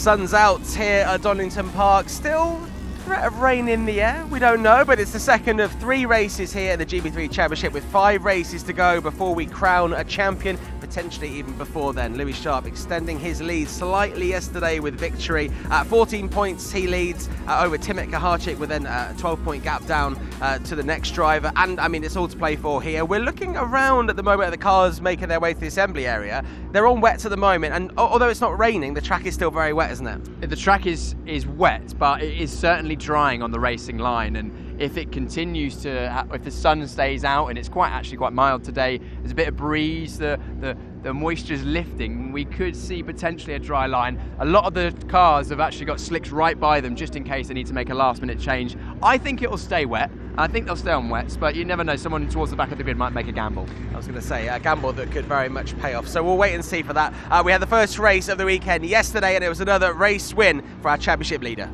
Sun's out here at Donington Park. Still threat of rain in the air, we don't know, but it's the second of 3 races here at the GB3 Championship with 5 races to go before we crown a champion, potentially even before then. Louis Sharp extending his lead slightly yesterday with victory. At 14 points he leads over Timothy Kuharczyk with then a 12-point gap down to the next driver, and I mean it's all to play for here. We're looking around at the moment at the cars making their way to the assembly area. They're on wets at the moment, and although it's not raining, the track is still very wet, isn't it? The track is wet, but it is certainly drying on the racing line, and if it continues to, if the sun stays out, and it's actually quite mild today, there's a bit of breeze, the moisture's lifting, we could see potentially a dry line. A lot of the cars have actually got slicks right by them just in case they need to make a last minute change. I think it'll stay wet. I think they'll stay on wets, but you never know, someone towards the back of the grid might make a gamble. I was going to say, a gamble that could very much pay off. So we'll wait and see for that. We had the first race of the weekend yesterday, and it was another race win for our championship leader.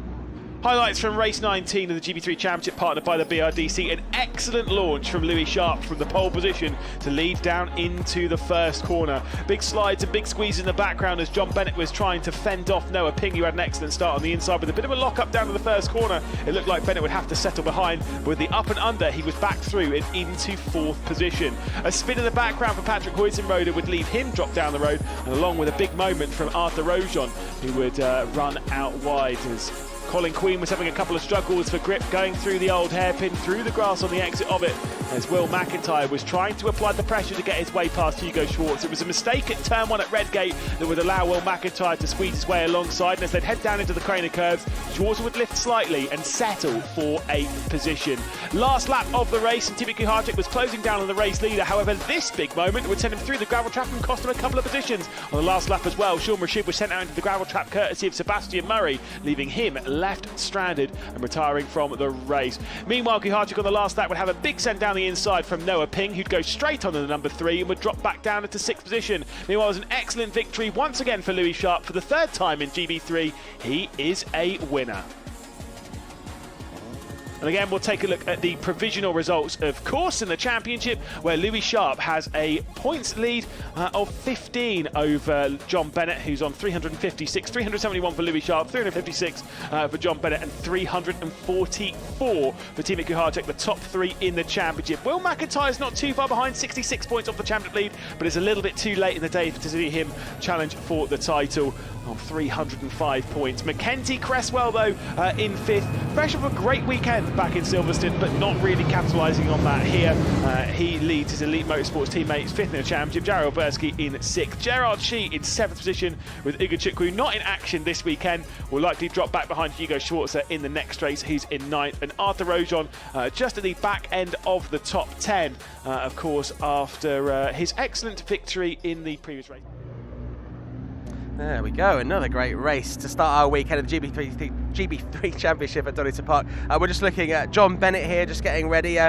Highlights from race 19 of the GB3 Championship, partnered by the BRDC. An excellent launch from Louis Sharp from the pole position to lead down into the first corner. Big slides and big squeeze in the background as Jon Bennett was trying to fend off Noah Ping, who had an excellent start on the inside. With a bit of a lock-up down to the first corner, it looked like Bennett would have to settle behind. But with the up and under, he was back through and into 4th position. A spin in the background for Patrick Huizenrode would leave him drop down the road, and along with a big moment from Arthur Rojon, who would run out wide as Colin Queen was having a couple of struggles for grip going through the old hairpin, through the grass on the exit of it, as Will McIntyre was trying to apply the pressure to get his way past Hugo Schwartz. It was a mistake at turn 1 at Redgate that would allow Will McIntyre to squeeze his way alongside, and as they'd head down into the Craner curves, Schwartz would lift slightly and settle for 8th position. Last lap of the race, and Timothy Kuharczyk was closing down on the race leader. However, this big moment would send him through the gravel trap and cost him a couple of positions. On the last lap as well, Sean Rashid was sent out into the gravel trap courtesy of Sebastian Murray, leaving him left stranded and retiring from the race. Meanwhile, Kuharczyk on the last lap would have a big send down the inside from Noah Ping, who'd go straight on to the number 3 and would drop back down into 6th position. Meanwhile, it was an excellent victory once again for Louis Sharp for the 3rd time in GB3. He is a winner. And again, we'll take a look at the provisional results, of course, in the championship, where Louis Sharp has a points lead of 15 over Jon Bennett, who's on 356, 371 for Louis Sharp, 356 for Jon Bennett, and 344 for Timothy Kuharczyk, the top 3 in the championship. Will McIntyre's not too far behind, 66 points off the championship lead, but it's a little bit too late in the day to see him challenge for the title on 305 points. Mackenzie Cresswell, though, in 5th. Fresh off a great weekend back in Silverstone, but not really capitalising on that here. He leads his Elite Motorsports teammates 5th in the championship. Jared Oberski in 6th. Gerard Shee in 7th position, with Ugo Chukwu not in action this weekend. Will likely drop back behind Hugo Schwarzer in the next race. He's in 9th. And Arthur Rojon just at the back end of the top 10, of course, after his excellent victory in the previous race. There we go, another great race to start our weekend of the GB3 Championship at Donington Park. We're just looking at Jon Bennett here, just getting ready.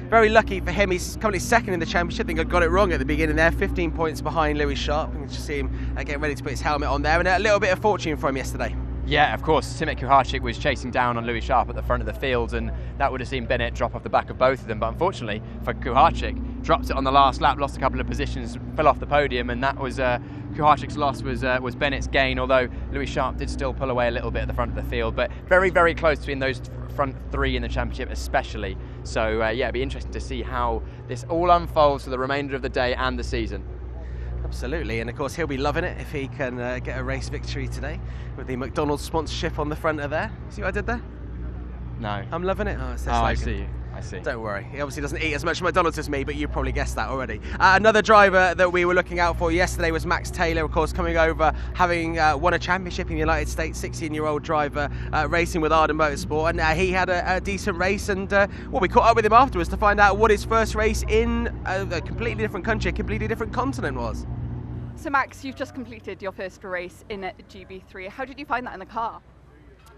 Very lucky for him, he's currently 2nd in the championship. I think I got it wrong at the beginning there, 15 points behind Louis Sharp. You can just see him getting ready to put his helmet on there, and a little bit of fortune for him yesterday. Yeah, of course, Timothy Kuharczyk was chasing down on Louis Sharp at the front of the field, and that would have seen Bennett drop off the back of both of them. But unfortunately for Kuharczyk, dropped it on the last lap, lost a couple of positions, fell off the podium, and that was Kuharczyk's loss was Bennett's gain, although Louis Sharp did still pull away a little bit at the front of the field. But very, very close between those front 3 in the championship especially. So yeah, it'd be interesting to see how this all unfolds for the remainder of the day and the season. Absolutely, and of course he'll be loving it if he can get a race victory today with the McDonald's sponsorship on the front of there. See what I did there? No. I'm loving it. Oh, it's their I slogan. I see. Don't worry, he obviously doesn't eat as much McDonald's as me, but you probably guessed that already. Another driver that we were looking out for yesterday was Max Taylor, of course, coming over, having won a championship in the United States, 16-year-old driver, racing with Arden Motorsport, and he had a decent race, and we caught up with him afterwards to find out what his first race in a completely different country, a completely different continent was. So Max, you've just completed your first race in GB3. How did you find that in the car?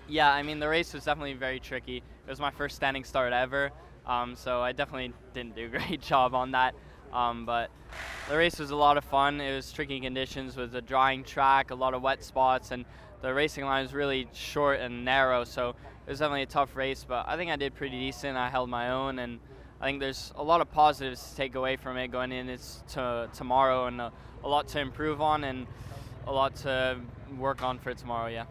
Yeah, I mean, the race was definitely very tricky. It was my first standing start ever, so I definitely didn't do a great job on that. But the race was a lot of fun. It was tricky conditions with a drying track, a lot of wet spots, and the racing line was really short and narrow, so it was definitely a tough race, but I think I did pretty decent. I held my own, and I think there's a lot of positives to take away from it going in to tomorrow, and a lot to improve on and a lot to work on for tomorrow, yeah.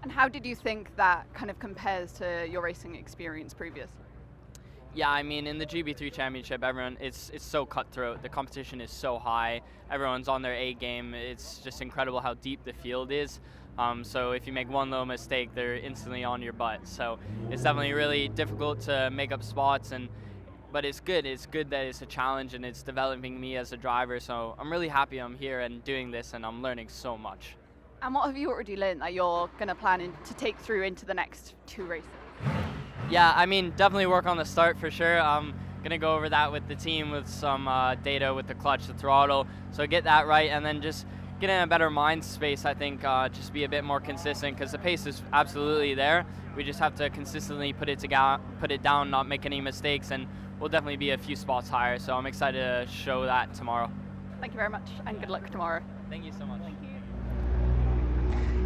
And how did you think that kind of compares to your racing experience previous? Yeah, I mean, in the GB3 Championship, everyone, it's so cutthroat. The competition is so high. Everyone's on their A game. It's just incredible how deep the field is. So if you make one little mistake, they're instantly on your butt. So it's definitely really difficult to make up spots, but it's good. It's good that it's a challenge and it's developing me as a driver. So I'm really happy I'm here and doing this, and I'm learning so much. And what have you already learned that you're going to plan to take through into the next 2 races? Yeah, I mean, definitely work on the start for sure. I'm going to go over that with the team with some data with the clutch, the throttle. So get that right, and then just get in a better mind space, I think. Just be a bit more consistent, because the pace is absolutely there. We just have to consistently put it down, not make any mistakes, and we'll definitely be a few spots higher. So I'm excited to show that tomorrow. Thank you very much, and good luck tomorrow. Thank you so much. Thank you.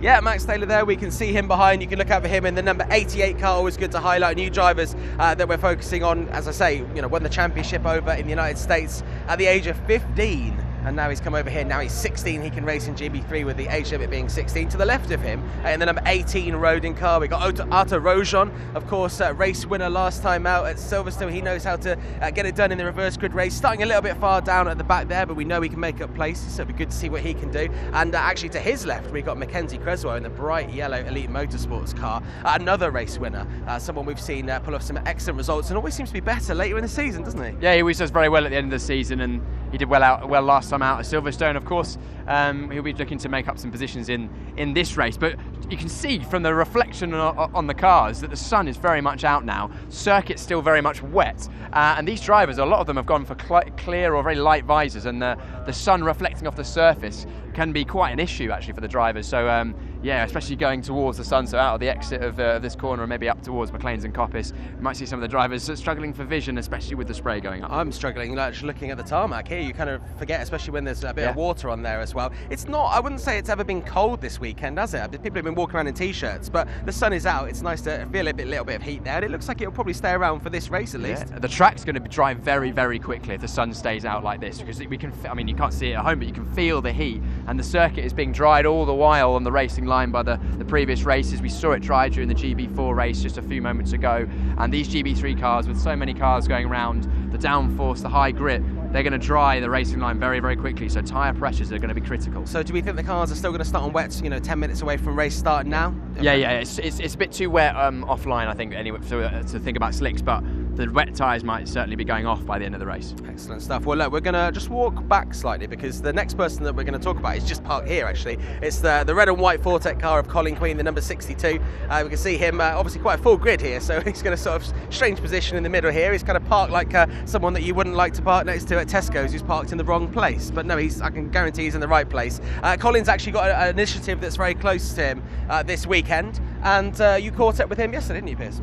Yeah, Max Taylor there, we can see him behind. You can look out for him in the number 88 car. Always good to highlight new drivers that we're focusing on. As I say, won the championship over in the United States at the age of 15. And now he's come over here, now he's 16, he can race in GB3 with the age limit being 16. To the left of him, in the number 18 Rodin car, we got Arthur Rojon, of course, race winner last time out at Silverstone. He knows how to get it done in the reverse grid race, starting a little bit far down at the back there, but we know he can make up places, so it'll be good to see what he can do. And actually to his left, we got Mackenzie Creswell in the bright yellow Elite Motorsports car, another race winner, someone we've seen pull off some excellent results and always seems to be better later in the season, doesn't he? Yeah, he always does very well at the end of the season, and he did well last time out at Silverstone. Of course, he'll be looking to make up some positions in this race, but you can see from the reflection on the cars that the sun is very much out now. Circuit's still very much wet, and these drivers, a lot of them have gone for clear or very light visors, and the sun reflecting off the surface can be quite an issue actually for the drivers. So yeah, especially going towards the sun, so out of the exit of this corner and maybe up towards McLean's and Coppice, you might see some of the drivers struggling for vision, especially with the spray going up. I'm struggling, just looking at the tarmac here, you kind of forget, especially when there's a bit of water on there as well. It's not, I wouldn't say it's ever been cold this weekend, has it? People have been walking around in t-shirts, but the sun is out. It's nice to feel a little bit of heat there, and it looks like it'll probably stay around for this race at least. The track's going to dry very, very quickly if the sun stays out like this, because we can, I mean, you can't see it at home, but you can feel the heat, and the circuit is being dried all the while on the racing line by the previous races. We saw it dry during the GB4 race just a few moments ago, and these GB3 cars, with so many cars going around, the downforce, the high grip, they're going to dry the racing line very, very quickly, so tyre pressures are going to be critical. So do we think the cars are still going to start on wets, 10 minutes away from race start now? Yeah, it's a bit too wet offline, I think, anyway, to think about slicks, but the wet tyres might certainly be going off by the end of the race. Excellent stuff. Well, look, we're going to just walk back slightly, because the next person that we're going to talk about is just parked here, actually. It's the red and white Fortec car of Colin Queen, the number 62. We can see him, obviously quite a full grid here, so he's got a sort of strange position in the middle here. He's kind of parked like someone that you wouldn't like to park next to at Tesco's, who's parked in the wrong place. But no, I can guarantee he's in the right place. Colin's actually got an initiative that's very close to him this weekend, and you caught up with him yesterday, didn't you, Piers?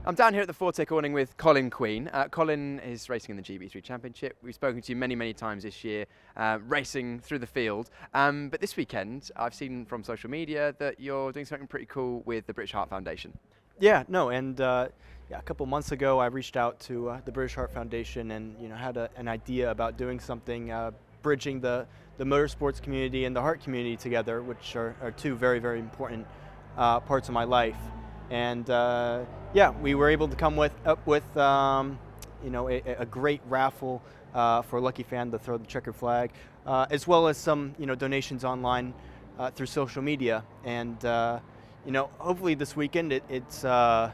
I'm down here at the Fortec awning with Colin Queen. Colin is racing in the GB3 Championship. We've spoken to you many, many times this year, racing through the field. But this weekend, I've seen from social media that you're doing something pretty cool with the British Heart Foundation. Yeah, no, and a couple months ago, I reached out to the British Heart Foundation and had an idea about doing something, bridging the motorsports community and the heart community together, which are two very, very important parts of my life. And yeah, we were able to come up with a great raffle for a lucky fan to throw the checkered flag, as well as some donations online through social media. And hopefully this weekend there's going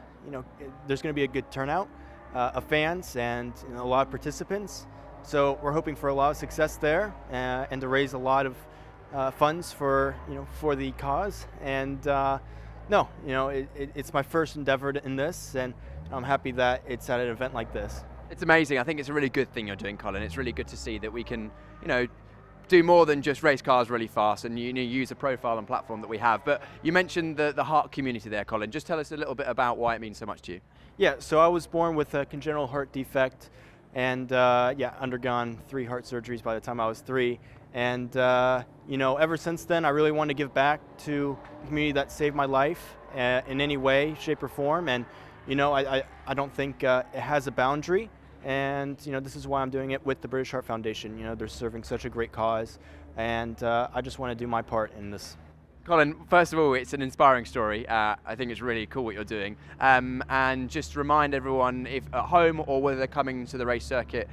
to be a good turnout of fans and a lot of participants. So we're hoping for a lot of success there and to raise a lot of funds for the cause. And no, it's my first endeavor in this, and I'm happy that it's at an event like this. It's amazing. I think it's a really good thing you're doing, Colin. It's really good to see that we can, do more than just race cars really fast and use a profile and platform that we have. But you mentioned the heart community there, Colin. Just tell us a little bit about why it means so much to you. Yeah, so I was born with a congenital heart defect, and undergone 3 heart surgeries by the time I was 3. And ever since then, I really want to give back to the community that saved my life in any way, shape, or form. And I don't think it has a boundary. And this is why I'm doing it with the British Heart Foundation. They're serving such a great cause, and I just want to do my part in this. Colin, first of all, it's an inspiring story. I think it's really cool what you're doing. And just remind everyone, if at home or whether they're coming to the race circuit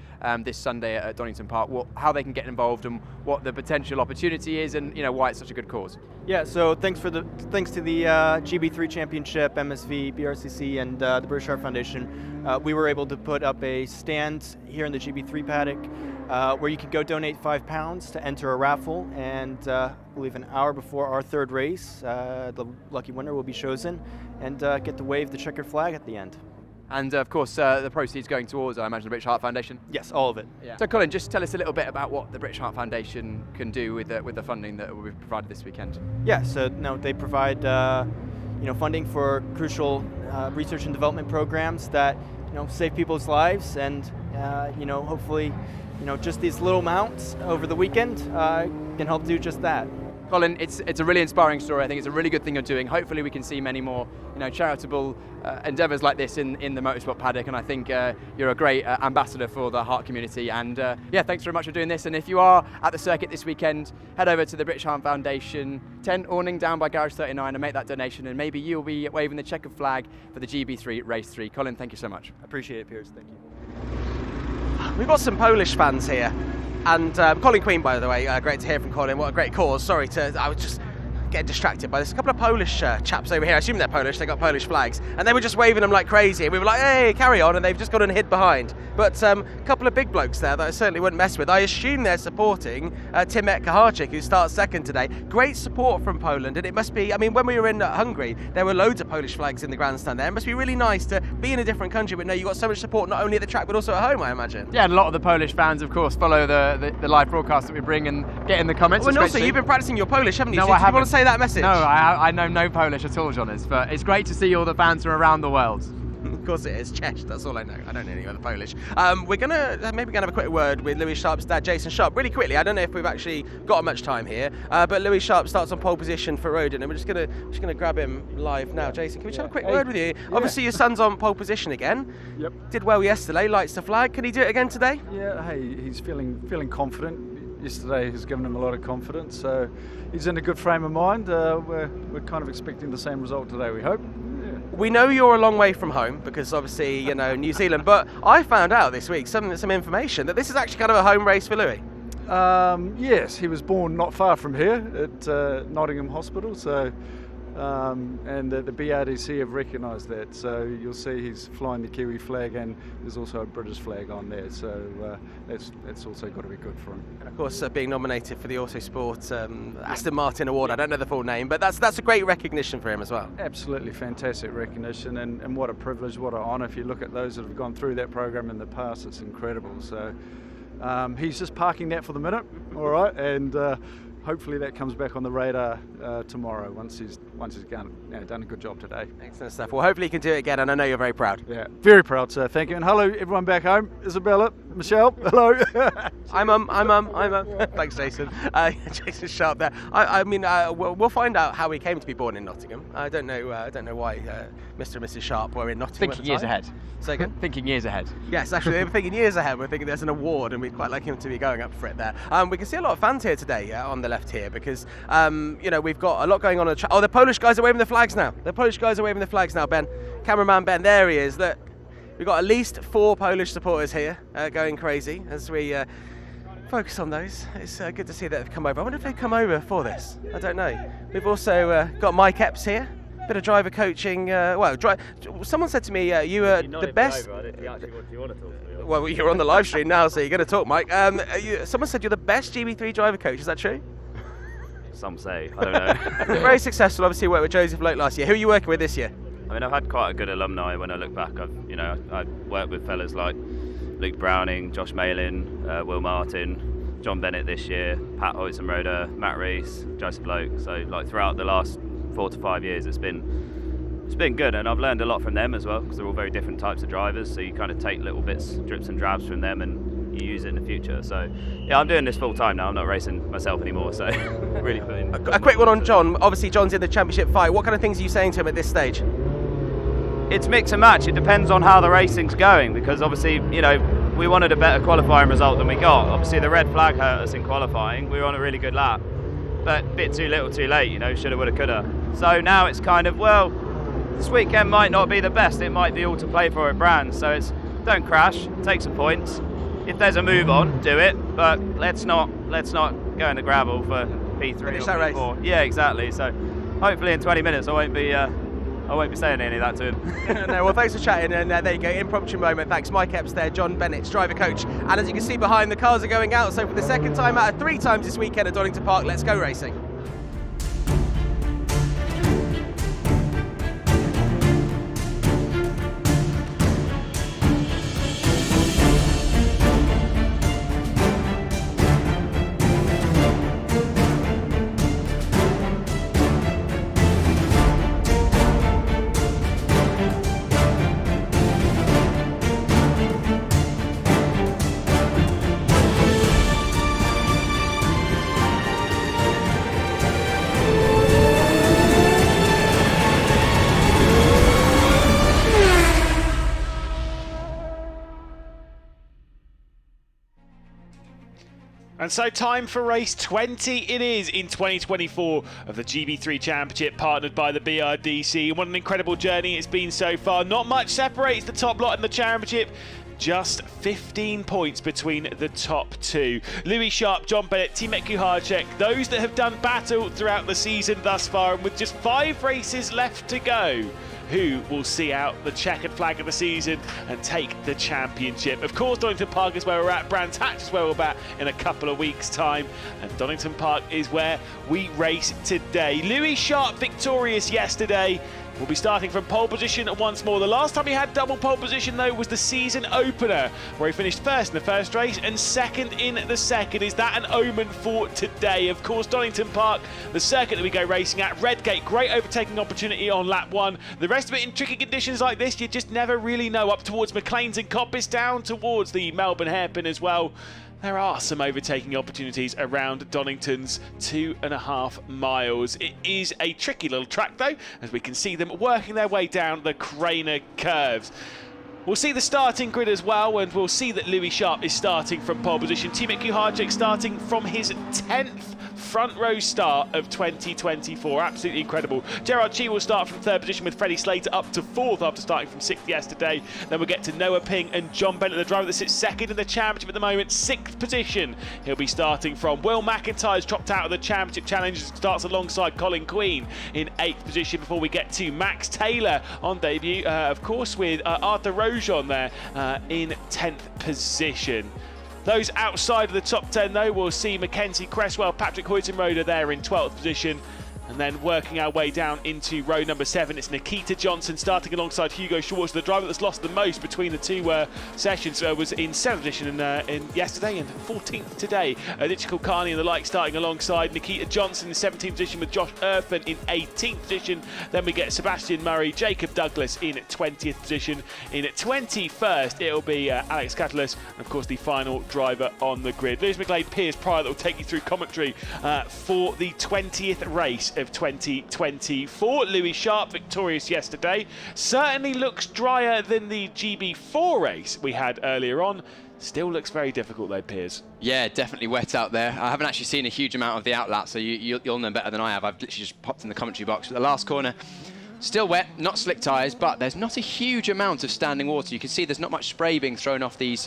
this Sunday at Donington Park, how they can get involved and what the potential opportunity is, and why it's such a good cause. Yeah, so thanks to the GB3 Championship, MSV, BRCC, and the British Heart Foundation, we were able to put up a stand here in the GB3 paddock where you can go donate £5 to enter a raffle, and I believe an hour before our third race, the lucky winner will be chosen and get to wave the checkered flag at the end. And of course, the proceeds going towards, I imagine, the British Heart Foundation. Yes, all of it. Yeah. So, Colin, just tell us a little bit about what the British Heart Foundation can do with the funding that will be provided this weekend. Yeah, so they provide funding for crucial research and development programs that save people's lives, and hopefully just these little amounts over the weekend can help do just that. Colin, it's a really inspiring story. I think it's a really good thing you're doing. Hopefully we can see many more charitable endeavours like this in the motorsport paddock, and I think you're a great ambassador for the Heart community, and thanks very much for doing this. And if you are at the circuit this weekend, head over to the British Heart Foundation tent awning down by Garage 39 and make that donation, and maybe you'll be waving the checkered flag for the GB3 Race 3. Colin, thank you so much. I appreciate it, Piers. Thank you. We've got some Polish fans here. And Colin Queen, by the way, great to hear from Colin. What a great cause. Sorry, I was just getting distracted by this. A couple of Polish chaps over here. I assume they're Polish. They got Polish flags, and they were just waving them like crazy. And we were like, "Hey, carry on!" And they've just gone and hid behind. But a couple of big blokes there that I certainly wouldn't mess with. I assume they're supporting Timek Kuharczyk, who starts second today. Great support from Poland, and it must be. I mean, when we were in Hungary, there were loads of Polish flags in the grandstand there. It must be really nice to be in a different country, but no, you got so much support not only at the track but also at home, I imagine. Yeah, and a lot of the Polish fans, of course, follow the live broadcast that we bring and get in the comments. Well, and also, you've been practicing your Polish, haven't you? No, So I do you haven't. want to say that message? No, I know no Polish at all, Jonas, but it's great to see all the fans from around the world. Of course it is. Cześć, that's all I know. I don't know any other Polish. We're maybe gonna have a quick word with Louis Sharp's dad, Jason Sharp, really quickly. I don't know if we've actually got much time here, but Louis Sharp starts on pole position for Rodin, and we're just gonna grab him live now. Jason, can we just have a quick word with you? Yeah. Obviously, your son's on pole position again. Yep. Did well yesterday, lights the flag. Can he do it again today? Yeah. Hey, he's feeling confident. Yesterday has given him a lot of confidence, so he's in a good frame of mind. We're kind of expecting the same result today, we hope. We know you're a long way from home because obviously, New Zealand, but I found out this week some information that this is actually kind of a home race for Louis. Yes, he was born not far from here at Nottingham Hospital, so and the BRDC have recognised that. So you'll see he's flying the Kiwi flag, and there's also a British flag on there. So that's also got to be good for him. And of course, being nominated for the Autosport Aston Martin Award. I don't know the full name, but that's a great recognition for him as well. Absolutely fantastic recognition, and what a privilege, what an honour. If you look at those that have gone through that program in the past, it's incredible. So he's just parking that for the minute, all right, and hopefully that comes back on the radar tomorrow once he's done a good job today. Excellent stuff. Well, hopefully you can do it again, and I know you're very proud. Yeah, very proud, sir. Thank you. And hello, everyone back home. Isabella, Michelle, hello. I'm Thanks, Jason. Jason Sharp there. I mean, we'll find out how he came to be born in Nottingham. I don't know why Mr. and Mrs. Sharp were in Nottingham. Thinking years ahead. Say again? Thinking years ahead. Yes, actually, they were thinking years ahead. We're thinking there's an award, and we'd quite like him to be going up for it there. We can see a lot of fans here today on the left here because we've got a lot going on the track. Oh, the Polish guys are waving the flags now. Ben, cameraman Ben, there he is. Look, we've got at least 4 Polish supporters here going crazy as we focus on those. It's good to see that they've come over. I wonder if they've come over for this. I don't know. We've also got Mike Epps here. Bit of driver coaching. Someone said to me, you were the best. Well, you're on the live stream now, so you're going to talk, Mike. Someone said you're the best GB3 driver coach. Is that true? Some say. I don't know. Very successful. Obviously, you worked with Joseph Loke last year. Who are you working with this year? I mean, I've had quite a good alumni when I look back. I've worked with fellas like Luke Browning, Josh Malin, Will Martin, John Bennett this year, Pat Hoytsenroder, Matt Rees, Joseph Loke. So throughout the last 4 to 5 years, it's been good, and I've learned a lot from them as well because they're all very different types of drivers. So you kind of take little bits, drips and drabs from them, and you use it in the future. So yeah, I'm doing this full time now. I'm not racing myself anymore. So really putting a quick one on John. Obviously, John's in the championship fight. What kind of things are you saying to him at this stage? It's mix and match. It depends on how the racing's going because obviously, we wanted a better qualifying result than we got. Obviously, the red flag hurt us in qualifying. We were on a really good lap. but a bit too little too late, you know, shoulda, woulda, coulda. So now it's kind of, well, this weekend might not be the best, it might be all to play for at Brands, so it's don't crash, take some points. If there's a move on, do it, but let's not go in the gravel for P3 Finish or that race. P4. Yeah, exactly. So hopefully in 20 minutes I won't be saying any of that to him. No, well, thanks for chatting, and there you go, impromptu moment. Thanks, Mike Epps there, Jon Bennett, driver coach. And as you can see behind, the cars are going out, so for the second time out of 3 times this weekend at Donington Park, let's go racing. And so time for race 20 it is in 2024 of the GB3 Championship, partnered by the BRDC. What an incredible journey it's been so far. Not much separates the top lot in the championship. Just 15 points between the top 2. Louis Sharp, Jon Bennett, Timek Kuharczyk, those that have done battle throughout the season thus far, and with just 5 races left to go, who will see out the checkered flag of the season and take the championship. Of course, Donington Park is where we're at, Brands Hatch is where we're at in a couple of weeks' time, and Donington Park is where we race today. Louis Sharp victorious yesterday. We'll be starting from pole position once more. The last time he had double pole position, though, was the season opener, where he finished first in the first race and second in the second. Is that an omen for today? Of course, Donington Park, the circuit that we go racing at. Redgate, great overtaking opportunity on lap 1. The rest of it in tricky conditions like this, you just never really know. Up towards McLean's and Coppice, down towards the Melbourne hairpin as well. There are some overtaking opportunities around Donington's 2.5 miles. It is a tricky little track, though, as we can see them working their way down the Craner curves. We'll see the starting grid as well, and we'll see that Louis Sharp is starting from pole position. Timek Kuharczyk starting from his 10th front row start of 2024. Absolutely incredible. Gerard Chi will start from 3rd position, with Freddie Slater up to 4th after starting from 6th yesterday. Then we'll get to Noah Ping and Jon Bennett, the driver that sits 2nd in the championship at the moment, 6th position. He'll be starting from. Will McIntyre's dropped out of the championship challenge, starts alongside Colin Queen in 8th position, before we get to Max Taylor on debut, of course, with Arthur Rojon there in 10th position. Those outside of the top 10, though, we'll see Mackenzie Cresswell, Patrick Huitenroder there in 12th position. And then working our way down into row number 7, it's Nikita Johnson starting alongside Hugo Schwartz. The driver that's lost the most between the two sessions was in 7th position in yesterday and 14th today. Ditch Kulkarni and the like starting alongside Nikita Johnson in 17th position, with Josh Erfan in 18th position. Then we get Sebastian Murray, Jacob Douglas in 20th position. In 21st, it'll be Alex Catalyst, and of course the final driver on the grid. Lewis McGlade, Piers Pryor, that will take you through commentary for the 20th race of 2024. Louis Sharp victorious yesterday. Certainly looks drier than the GB4 race we had earlier on. Still looks very difficult though, Piers. Yeah, definitely wet out there. I haven't actually seen a huge amount of the outlap, so you'll know better than I have. I've literally just popped in the commentary box. But the last corner, still wet, not slick tyres, but there's not a huge amount of standing water. You can see there's not much spray being thrown off these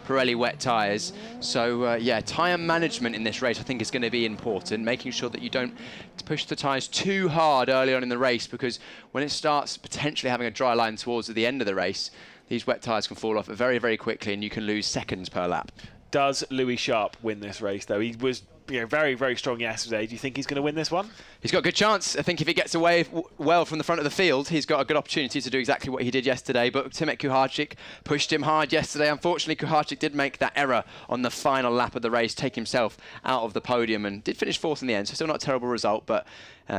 Pirelli wet tyres. So yeah, tyre management in this race I think is going to be important, making sure that you don't push the tyres too hard early on in the race, because when it starts potentially having a dry line towards the end of the race, these wet tyres can fall off very, very quickly and you can lose seconds per lap. Does Louis Sharp win this race, though? He was very, very strong yesterday. Do you think he's going to win this one? He's got a good chance. I think if he gets away well from the front of the field, he's got a good opportunity to do exactly what he did yesterday. But Timek Kuharczyk pushed him hard yesterday. Unfortunately, Kuharczyk did make that error on the final lap of the race, take himself out of the podium, and did finish 4th in the end. So still not a terrible result, but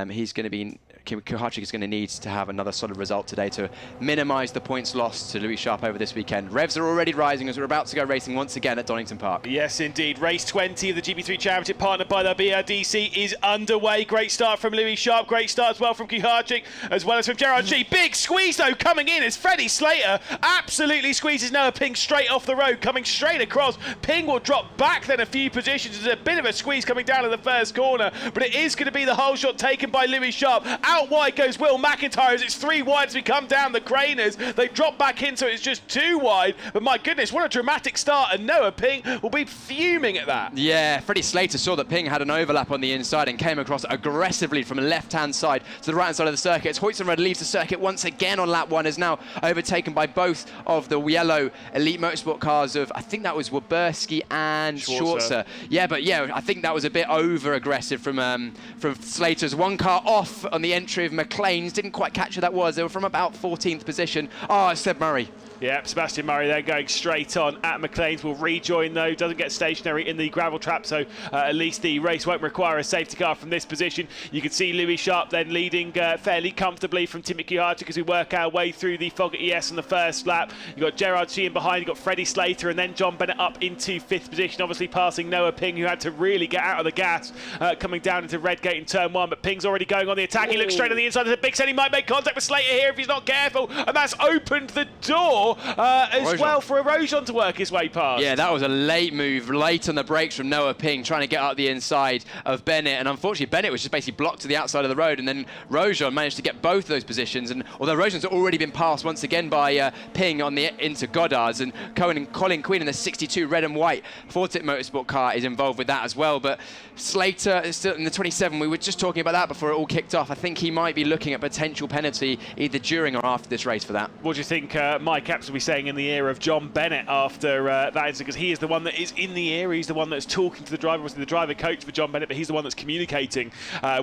he's going to be... Kuharczyk is going to need to have another solid result today to minimise the points lost to Louis Sharp over this weekend. Revs are already rising as we're about to go racing once again at Donington Park. Yes, indeed. Race 20 of the GB3 Championship. Championship, partnered by the BRDC, is underway. Great start from Louis Sharp, great start as well from Kuharczyk, as well as from Gerard G. Big squeeze though coming in as Freddie Slater absolutely squeezes Noah Ping straight off the road, coming straight across. Ping will drop back then a few positions. There's a bit of a squeeze coming down in the first corner, but it is going to be the whole shot taken by Louis Sharp. Out wide goes Will McIntyre as it's 3 wide as we come down the Craners. They drop back in, so it's just 2 wide. But my goodness, what a dramatic start, and Noah Ping will be fuming at that. Yeah, Freddie Slater saw that Ping had an overlap on the inside and came across aggressively from the left-hand side to the right-hand side of the circuit. As Hoytson leaves the circuit once again on lap 1, is now overtaken by both of the yellow Elite Motorsport cars of, I think that was Waberski and Schwarzer. Yeah, but yeah, I think that was a bit over-aggressive from Slater's. 1 car off on the entry of McLean's. Didn't quite catch who that was. They were from about 14th position. Oh, it's Seb Murray. Yeah, Sebastian Murray there going straight on at McLean's. Will rejoin though, doesn't get stationary in the gravel trap, so at least the race won't require a safety car from this position. You can see Louis Sharp then leading fairly comfortably from Timmy Kuharczyk as we work our way through the fog at ES on the first lap. You've got Gerard Sheehan behind, you've got Freddie Slater, and then John Bennett up into 5th position, obviously passing Noah Ping, who had to really get out of the gas coming down into Redgate in turn 1, but Ping's already going on the attack. He looks straight on the inside. There's a big set. He might make contact with Slater here if he's not careful, and that's opened the door as well for Erosion to work his way past. Yeah, that was a late move, late on the brakes from Noah Ping, trying to get up the inside of Bennett, and unfortunately Bennett was just basically blocked to the outside of the road, and then Rojon managed to get both of those positions, and although Rojon's already been passed once again by Ping on the into Goddard's, and Colin Queen in the 62 red and white Fortick Motorsport car is involved with that as well. But Slater is still in the 27. We were just talking about that before it all kicked off. I think he might be looking at potential penalty either during or after this race for that. What do you think Mike Epps will be saying in the ear of John Bennett after that incident? Because he is the one that is in the ear, he's the one that's talking to the driver, obviously the driver coach for John Bennett, but he's the one that's communicating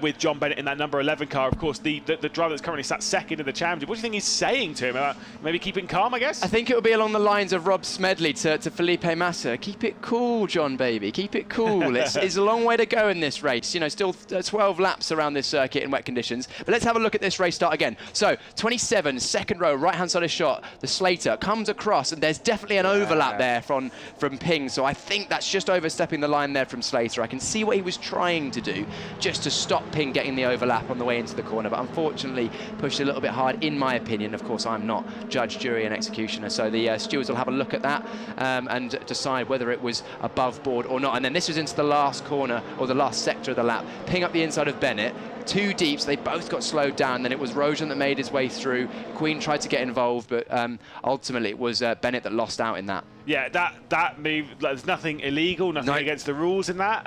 with John Bennett in that number 11 car. Of course, the driver that's currently sat second in the championship. What do you think he's saying to him? Maybe keeping calm, I guess? I think it will be along the lines of Rob Smedley to Felipe Massa. Keep it cool, John, baby. Keep it cool. It's a long way to go in this race. You know, still 12 laps around this circuit in wet conditions. But let's have a look at this race start again. So, 27, second row, right-hand side of shot. The Slater comes across, and there's definitely an overlap there from Ping. So I think that's just overstepping the line there from Slater. I can see what he was trying to do, just to stop Ping getting the overlap on the way into the corner. But unfortunately, pushed a little bit hard, in my opinion. Of course, I'm not judge, jury, and executioner. So the stewards will have a look at that and decide whether it was above board or not. And then this was into the last corner, or the last sector of the lap. Ping up the inside of Bennett. 2 deep, so they both got slowed down. Then it was Rojon that made his way through. Queen tried to get involved, but ultimately it was Bennett that lost out in that. Yeah, that move, there's nothing illegal, nothing against the rules in that.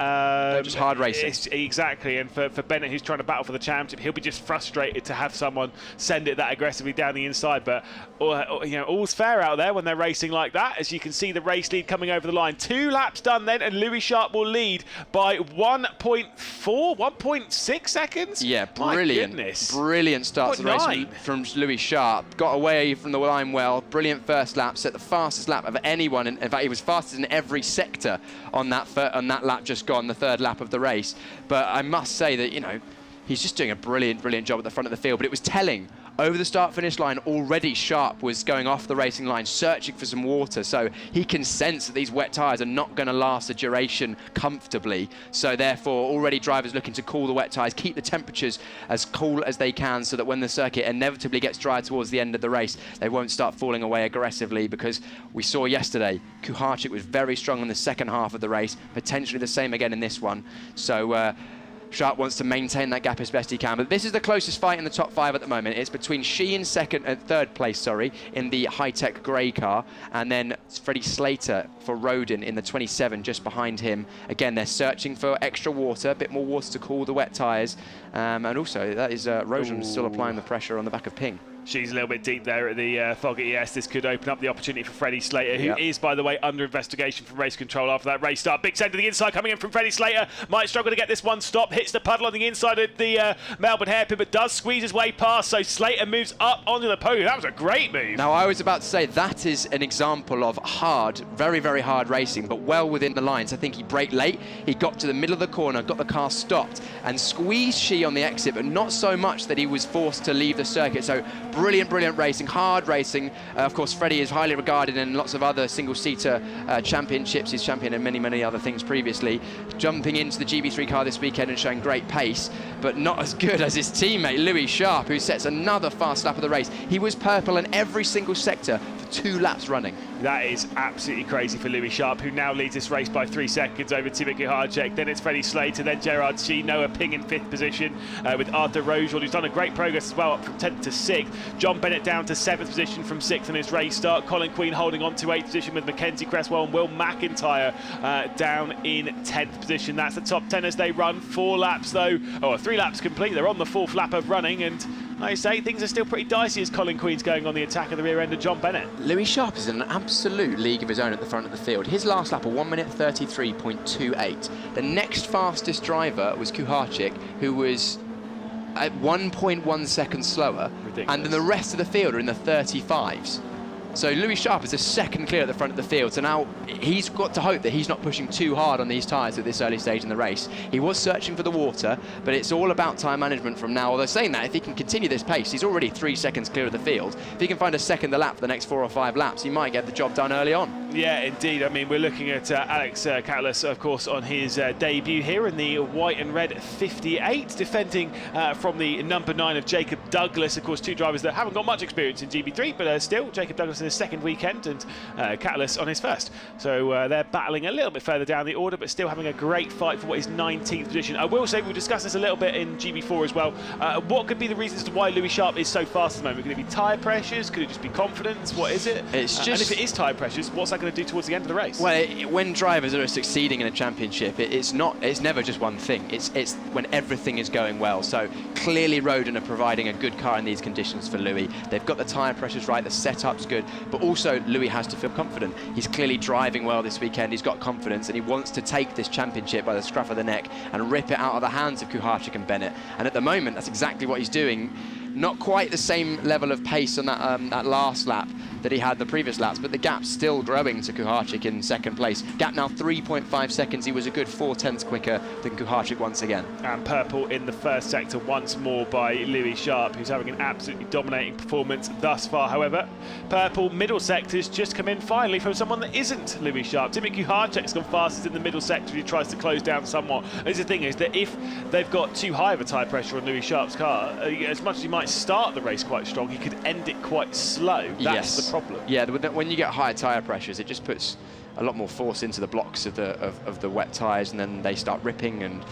Just hard racing. Exactly, and for Bennett, who's trying to battle for the championship, he'll be just frustrated to have someone send it that aggressively down the inside. But you know, all's fair out there when they're racing like that. As you can see, the race lead coming over the line. 2 laps done then, and Louis Sharp will lead by 1.6 seconds. Yeah, brilliant. Brilliant start to the race from Louis Sharp. Got away from the line well. Brilliant first lap. Set the fastest lap of anyone. In fact, he was fastest in every sector on that lap just gone, the 3rd lap of the race. But I must say that, you know, he's just doing a brilliant job at the front of the field. But it was telling. Over the start-finish line, already Sharp was going off the racing line, searching for some water. So he can sense that these wet tyres are not going to last a duration comfortably. So therefore, already drivers looking to cool the wet tyres, keep the temperatures as cool as they can, so that when the circuit inevitably gets dry towards the end of the race, they won't start falling away aggressively. Because we saw yesterday, Kuharczyk was very strong in the second half of the race, potentially the same again in this one. So Sharp wants to maintain that gap as best he can. But this is the closest fight in the top 5 at the moment. It's between Sheehan third place, in the high-tech grey car, and then Freddie Slater for Rodin in the 27 just behind him. Again, they're searching for extra water, a bit more water to cool the wet tyres. And also, that is Rojon still applying the pressure on the back of Ping. She's a little bit deep there at the fog at ES. This could open up the opportunity for Freddie Slater, who is, by the way, under investigation from race control after that race start. Big send to the inside coming in from Freddie Slater. Might struggle to get this one stopped. Hits the puddle on the inside of the Melbourne hairpin, but does squeeze his way past. So Slater moves up onto the podium. That was a great move. Now, I was about to say that is an example of hard, very hard racing, but well within the lines. I think he braked late. He got to the middle of the corner, got the car stopped, and squeezed Shee on the exit, but not so much that he was forced to leave the circuit. So brilliant racing, hard racing. Of course, Freddie is highly regarded in lots of other single-seater championships. He's champion in many other things previously. Jumping into the GB3 car this weekend and showing great pace, but not as good as his teammate Louis Sharp, who sets another fast lap of the race. He was purple in every single sector for 2 laps running. That is absolutely crazy for Louis Sharp, who now leads this race by 3 seconds over Timothy Kuharczyk. Then it's Freddie Slater, then Gerard Shee, Noah Ping in 5th position, with Arthur Rogewold, who's done a great progress as well, up from 10th to 6th. John Bennett down to 7th position from 6th in his race start. Colin Queen holding on to 8th position with Mackenzie Cresswell, and Will McIntyre down in 10th position. That's the top 10 as they run. 4 laps though, 3 laps complete. They're on the 4th lap of running, and like I say, things are still pretty dicey as Colin Queen's going on the attack of the rear end of John Bennett. Louis Sharp is in an absolute league of his own at the front of the field. His last lap, a 1:33.28. The next fastest driver was Kuharczyk, who was at 1.1 seconds slower. Ridiculous. And then the rest of the field are in the 35s. So Louis Sharp is a second clear at the front of the field, so now he's got to hope that he's not pushing too hard on these tyres at this early stage in the race. He was searching for the water, but it's all about time management from now. Although saying that, if he can continue this pace, he's already 3 seconds clear of the field. If he can find a second a lap for the next 4 or 5 laps, he might get the job done early on. Yeah, indeed. I mean, we're looking at Alex Catalas, of course, on his debut here in the white and red 58, defending from the number 9 of Jacob Douglas. Of course, 2 drivers that haven't got much experience in GB3, but still, Jacob Douglas in his second weekend and Catalas on his first. So they're battling a little bit further down the order, but still having a great fight for what is 19th position. I will say, we'll discuss this a little bit in GB4 as well. What could be the reasons to why Louis Sharp is so fast at the moment? Could it be tyre pressures? Could it just be confidence? What is it? It's just... and if it is tyre pressures, what's that going to do towards the end of the race? Well, when drivers are succeeding in a championship, it's never just one thing. It's when everything is going well. So clearly Rodin are providing a good car in these conditions for Louis. They've got the tyre pressures right, the setup's good, but also Louis has to feel confident. He's clearly driving well this weekend. He's got confidence, and he wants to take this championship by the scruff of the neck and rip it out of the hands of Kuharczyk and Bennett. And at the moment, that's exactly what he's doing. Not quite the same level of pace on that last lap that he had the previous laps, but the gap's still growing to Kuharczyk in second place. Gap now 3.5 seconds. He was a good 4/10 quicker than Kuharczyk once again. And purple in the first sector once more by Louis Sharp, who's having an absolutely dominating performance thus far. However, purple middle sector's just come in finally from someone that isn't Louis Sharp. Timothy Kuharczyk's gone fastest in the middle sector. He tries to close down somewhat. And the thing is that if they've got too high of a tyre pressure on Louis Sharp's car, as much as he might start the race quite strong, he could end it quite slow. That's the problem. Yeah, when you get higher tyre pressures, it just puts a lot more force into the blocks of the wet tyres, and then they start ripping and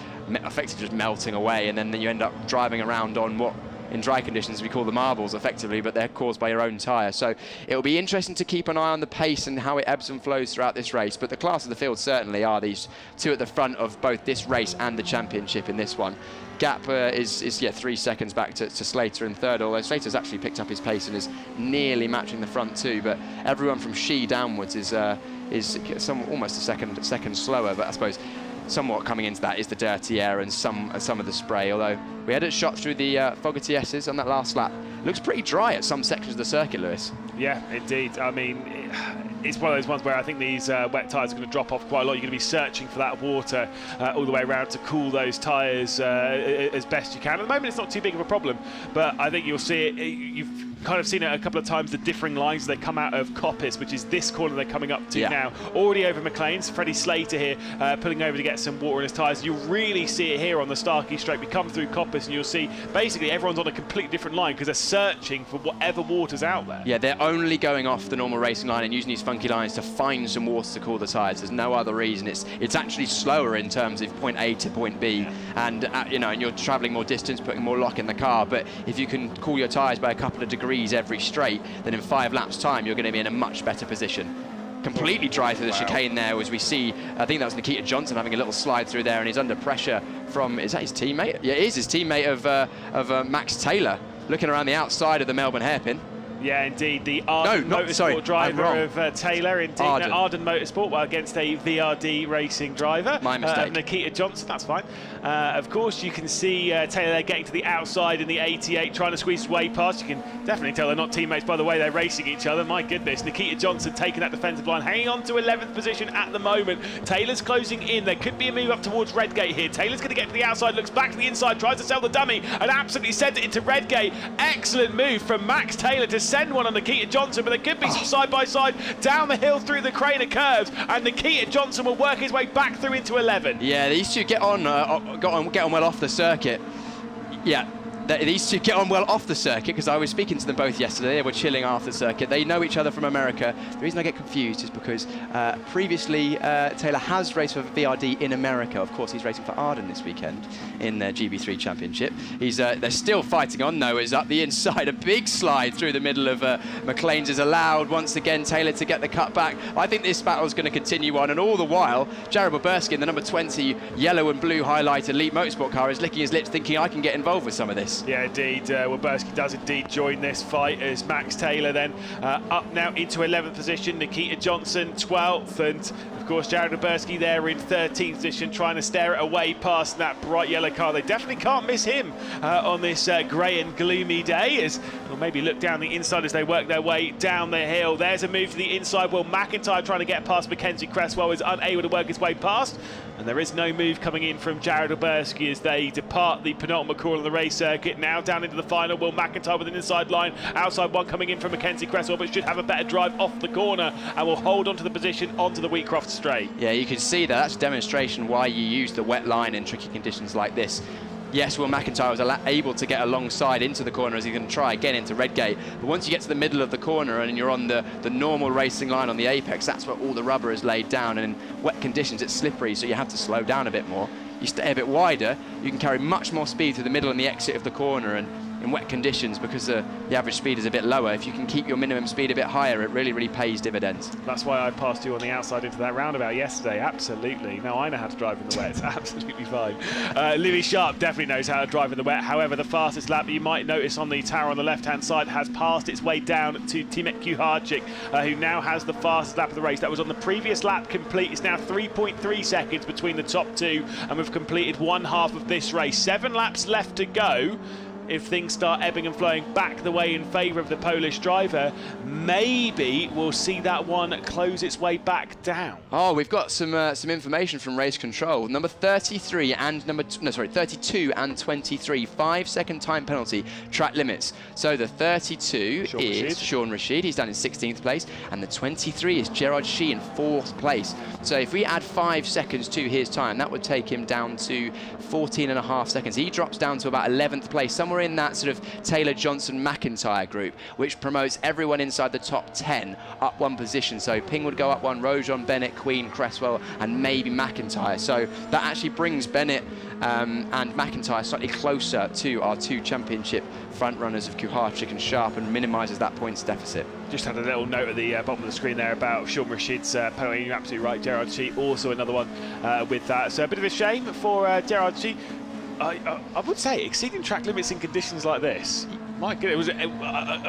effectively just melting away, and then you end up driving around on what in dry conditions we call the marbles effectively, but they're caused by your own tyre. So it'll be interesting to keep an eye on the pace and how it ebbs and flows throughout this race, but the class of the field certainly are these 2 at the front of both this race and the championship in this one. Gap is 3 seconds back to Slater in third, although Slater's actually picked up his pace and is nearly matching the front 2, but everyone from Shee downwards is almost a second slower, but I suppose somewhat coming into that is the dirty air and some of the spray, although we had it shot through the Fogarty S's on that last lap. Looks pretty dry at some sections of the circuit, Lewis. Yeah, indeed. I mean, it's one of those ones where I think these wet tyres are going to drop off quite a lot. You're going to be searching for that water all the way around to cool those tyres as best you can. At the moment, it's not too big of a problem, but I think you'll see it. You've kind of seen it a couple of times, the differing lines as they come out of Coppice, which is this corner they're coming up to now. Already over McLean's. Freddie Slater here pulling over to get some water in his tyres. You'll really see it here on the Starkey Straight. We come through Coppice and you'll see basically everyone's on a completely different line because they're searching for whatever water's out there. Yeah, they're only going off the normal racing line and using these funky lines to find some water to cool the tyres. There's no other reason. It's actually slower in terms of point A to point B, and and you're travelling more distance, putting more lock in the car. But if you can cool your tyres by a couple of degrees every straight, then in 5 laps time you're going to be in a much better position. Completely dry through the chicane there, as we see. I think that was Nikita Johnson having a little slide through there, and he's under pressure from, is that his teammate? Yeah, it is his teammate of Max Taylor, looking around the outside of the Melbourne hairpin. Yeah, indeed. The Arden Motorsport driver of Taylor, indeed. Arden Motorsport, well, against a VRD racing driver. My mistake. Nikita Johnson, that's fine. Of course, you can see Taylor there getting to the outside in the 88, trying to squeeze his way past. You can definitely tell they're not teammates by the way they're racing each other. My goodness, Nikita Johnson taking that defensive line, hanging on to 11th position at the moment. Taylor's closing in. There could be a move up towards Redgate here. Taylor's going to get to the outside, looks back to the inside, tries to sell the dummy, and absolutely sends it into Redgate. Excellent move from Max Taylor to send one on Nikita Johnson, but there could be some side-by-side down the hill through the Craner curves, and Nikita Johnson will work his way back through into 11. Yeah, these two get on well off the circuit. Yeah. These two get on well off the circuit, because I was speaking to them both yesterday. They were chilling after the circuit. They know each other from America. The reason I get confused is because previously Taylor has raced for VRD in America. Of course, he's racing for Arden this weekend in their GB3 championship. They're still fighting on. Noah's up the inside. A big slide through the middle of McLean's is allowed. Once again, Taylor to get the cut back. I think this battle is going to continue on, and all the while, Jared Boberski in the number 20 yellow and blue highlighted Elite Motorsport car is licking his lips, thinking I can get involved with some of this. Yeah, indeed. Woberski does indeed join this fight as Max Taylor then up now into 11th position. Nikita Johnson 12th, and of course Jared Woberski there in 13th position, trying to stare it away past that bright yellow car. They definitely can't miss him on this grey and gloomy day, as we'll maybe look down the inside as they work their way down the hill. There's a move to the inside. Will McIntyre trying to get past Mackenzie Cresswell is unable to work his way past. And there is no move coming in from Jared Woberski as they depart the penultimate corner of the race circuit. Now down into the final. Will McIntyre with an inside line. Outside one coming in from Mackenzie Cresswell, but should have a better drive off the corner and will hold onto the position onto the Wheatcroft straight. Yeah, you can see that. That's a demonstration why you use the wet line in tricky conditions like this. Yes, Will McIntyre was able to get alongside into the corner as he's going to try again into Redgate. But once you get to the middle of the corner and you're on the normal racing line on the apex, that's where all the rubber is laid down. And in wet conditions, it's slippery, so you have to slow down a bit more. You stay a bit wider, you can carry much more speed through the middle and the exit of the corner. And in wet conditions, because the average speed is a bit lower, if you can keep your minimum speed a bit higher, it really pays dividends. That's why I passed you on the outside into that roundabout yesterday, absolutely. Now I know how to drive in the wet, it's absolutely fine. Louis Sharp definitely knows how to drive in the wet. However, the fastest lap you might notice on the tower on the left-hand side has passed its way down to Timet Kuharczyk, who now has the fastest lap of the race. That was on the previous lap complete. It's now 3.3 seconds between the top two, and we've completed one half of this race. 7 laps left to go. If things start ebbing and flowing back the way in favour of the Polish driver, maybe we'll see that one close its way back down. Oh, we've got some information from race control. Number 33 and 32 and 23, 5-second time penalty, track limits. So the 32 is Sean Rashid, he's down in 16th place, and the 23 is Gerard Shee in 4th place. So if we add 5 seconds to his time, that would take him down to 14.5 seconds. He drops down to about 11th place, somewhere in that sort of Taylor, Johnson, McIntyre group, which promotes everyone inside the top 10 up one position. So Ping would go up one, Rojon, Bennett, Queen, Cresswell, and maybe McIntyre. So that actually brings Bennett and McIntyre slightly closer to our 2 championship front runners of Kuharczyk and Sharp, and minimises that points deficit. Just had a little note at the bottom of the screen there about Sean Rashid's penalty. You're absolutely right, Gerard Shee also another one with that. So a bit of a shame for Gerard Shee. I would say exceeding track limits in conditions like this. My goodness,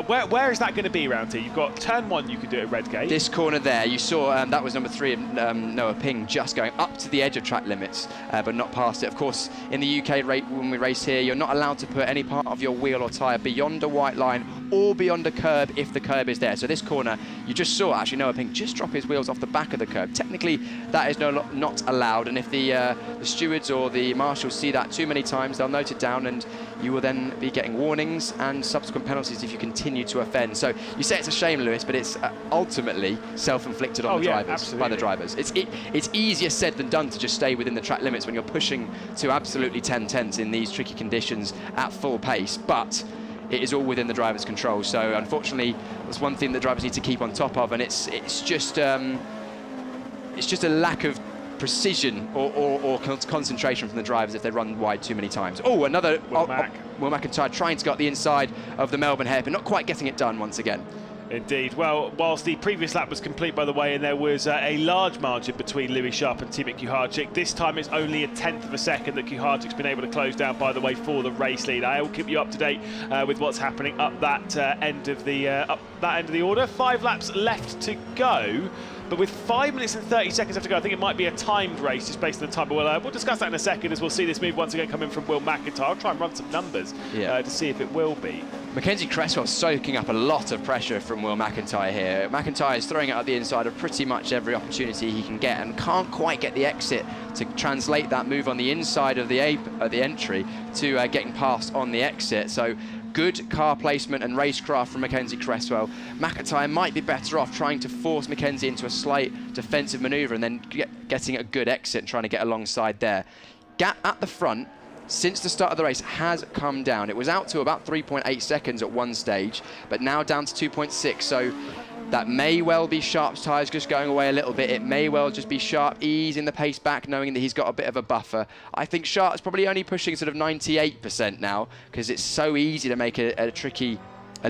where is that going to be around here? You've got turn 1, you could do it at Redgate. This corner there, you saw that was number 3 of Noah Ping, just going up to the edge of track limits, but not past it. Of course, in the UK, when we race here, you're not allowed to put any part of your wheel or tyre beyond a white line or beyond a curb if the curb is there. So this corner, you just saw actually Noah Ping just drop his wheels off the back of the curb. Technically, that is not allowed, and if the stewards or the marshals see that too many times, they'll note it down, and you will then be getting warnings and subsequent penalties if you continue to offend. So you say it's a shame, Lewis, but it's ultimately self-inflicted on the drivers, by the drivers. It's easier said than done to just stay within the track limits when you're pushing to absolutely 10/10s in these tricky conditions at full pace, but it is all within the driver's control. So unfortunately, that's one thing that drivers need to keep on top of, and it's just a lack of precision or concentration from the drivers if they run wide too many times. Oh, another Will McIntyre trying to get the inside of the Melbourne hairpin, not quite getting it done once again. Indeed. Well, whilst the previous lap was complete, by the way, and there was a large margin between Louis Sharp and Timothy Kuharczyk, this time it's only a 1/10 of a second that Kuharczyk's been able to close down, by the way, for the race lead. I will keep you up to date with what's happening up that end of the order. 5 laps left to go. But with 5 minutes and 30 seconds left to go, I think it might be a timed race just based on the time. But we'll discuss that in a second as we'll see this move once again coming from Will McIntyre. I'll try and run some numbers to see if it will be. Mackenzie Cresswell soaking up a lot of pressure from Will McIntyre here. McIntyre is throwing it at the inside of pretty much every opportunity he can get and can't quite get the exit to translate that move on the inside of the entry to getting past on the exit. So good car placement and racecraft from Mackenzie Cresswell. McIntyre might be better off trying to force Mackenzie into a slight defensive manoeuvre and then getting a good exit and trying to get alongside there. Gap at the front since the start of the race has come down. It was out to about 3.8 seconds at one stage, but now down to 2.6. So that may well be Sharp's tyres just going away a little bit. It may well just be Sharp easing the pace back, knowing that he's got a bit of a buffer. I think Sharp's probably only pushing sort of 98% now, because it's so easy to make a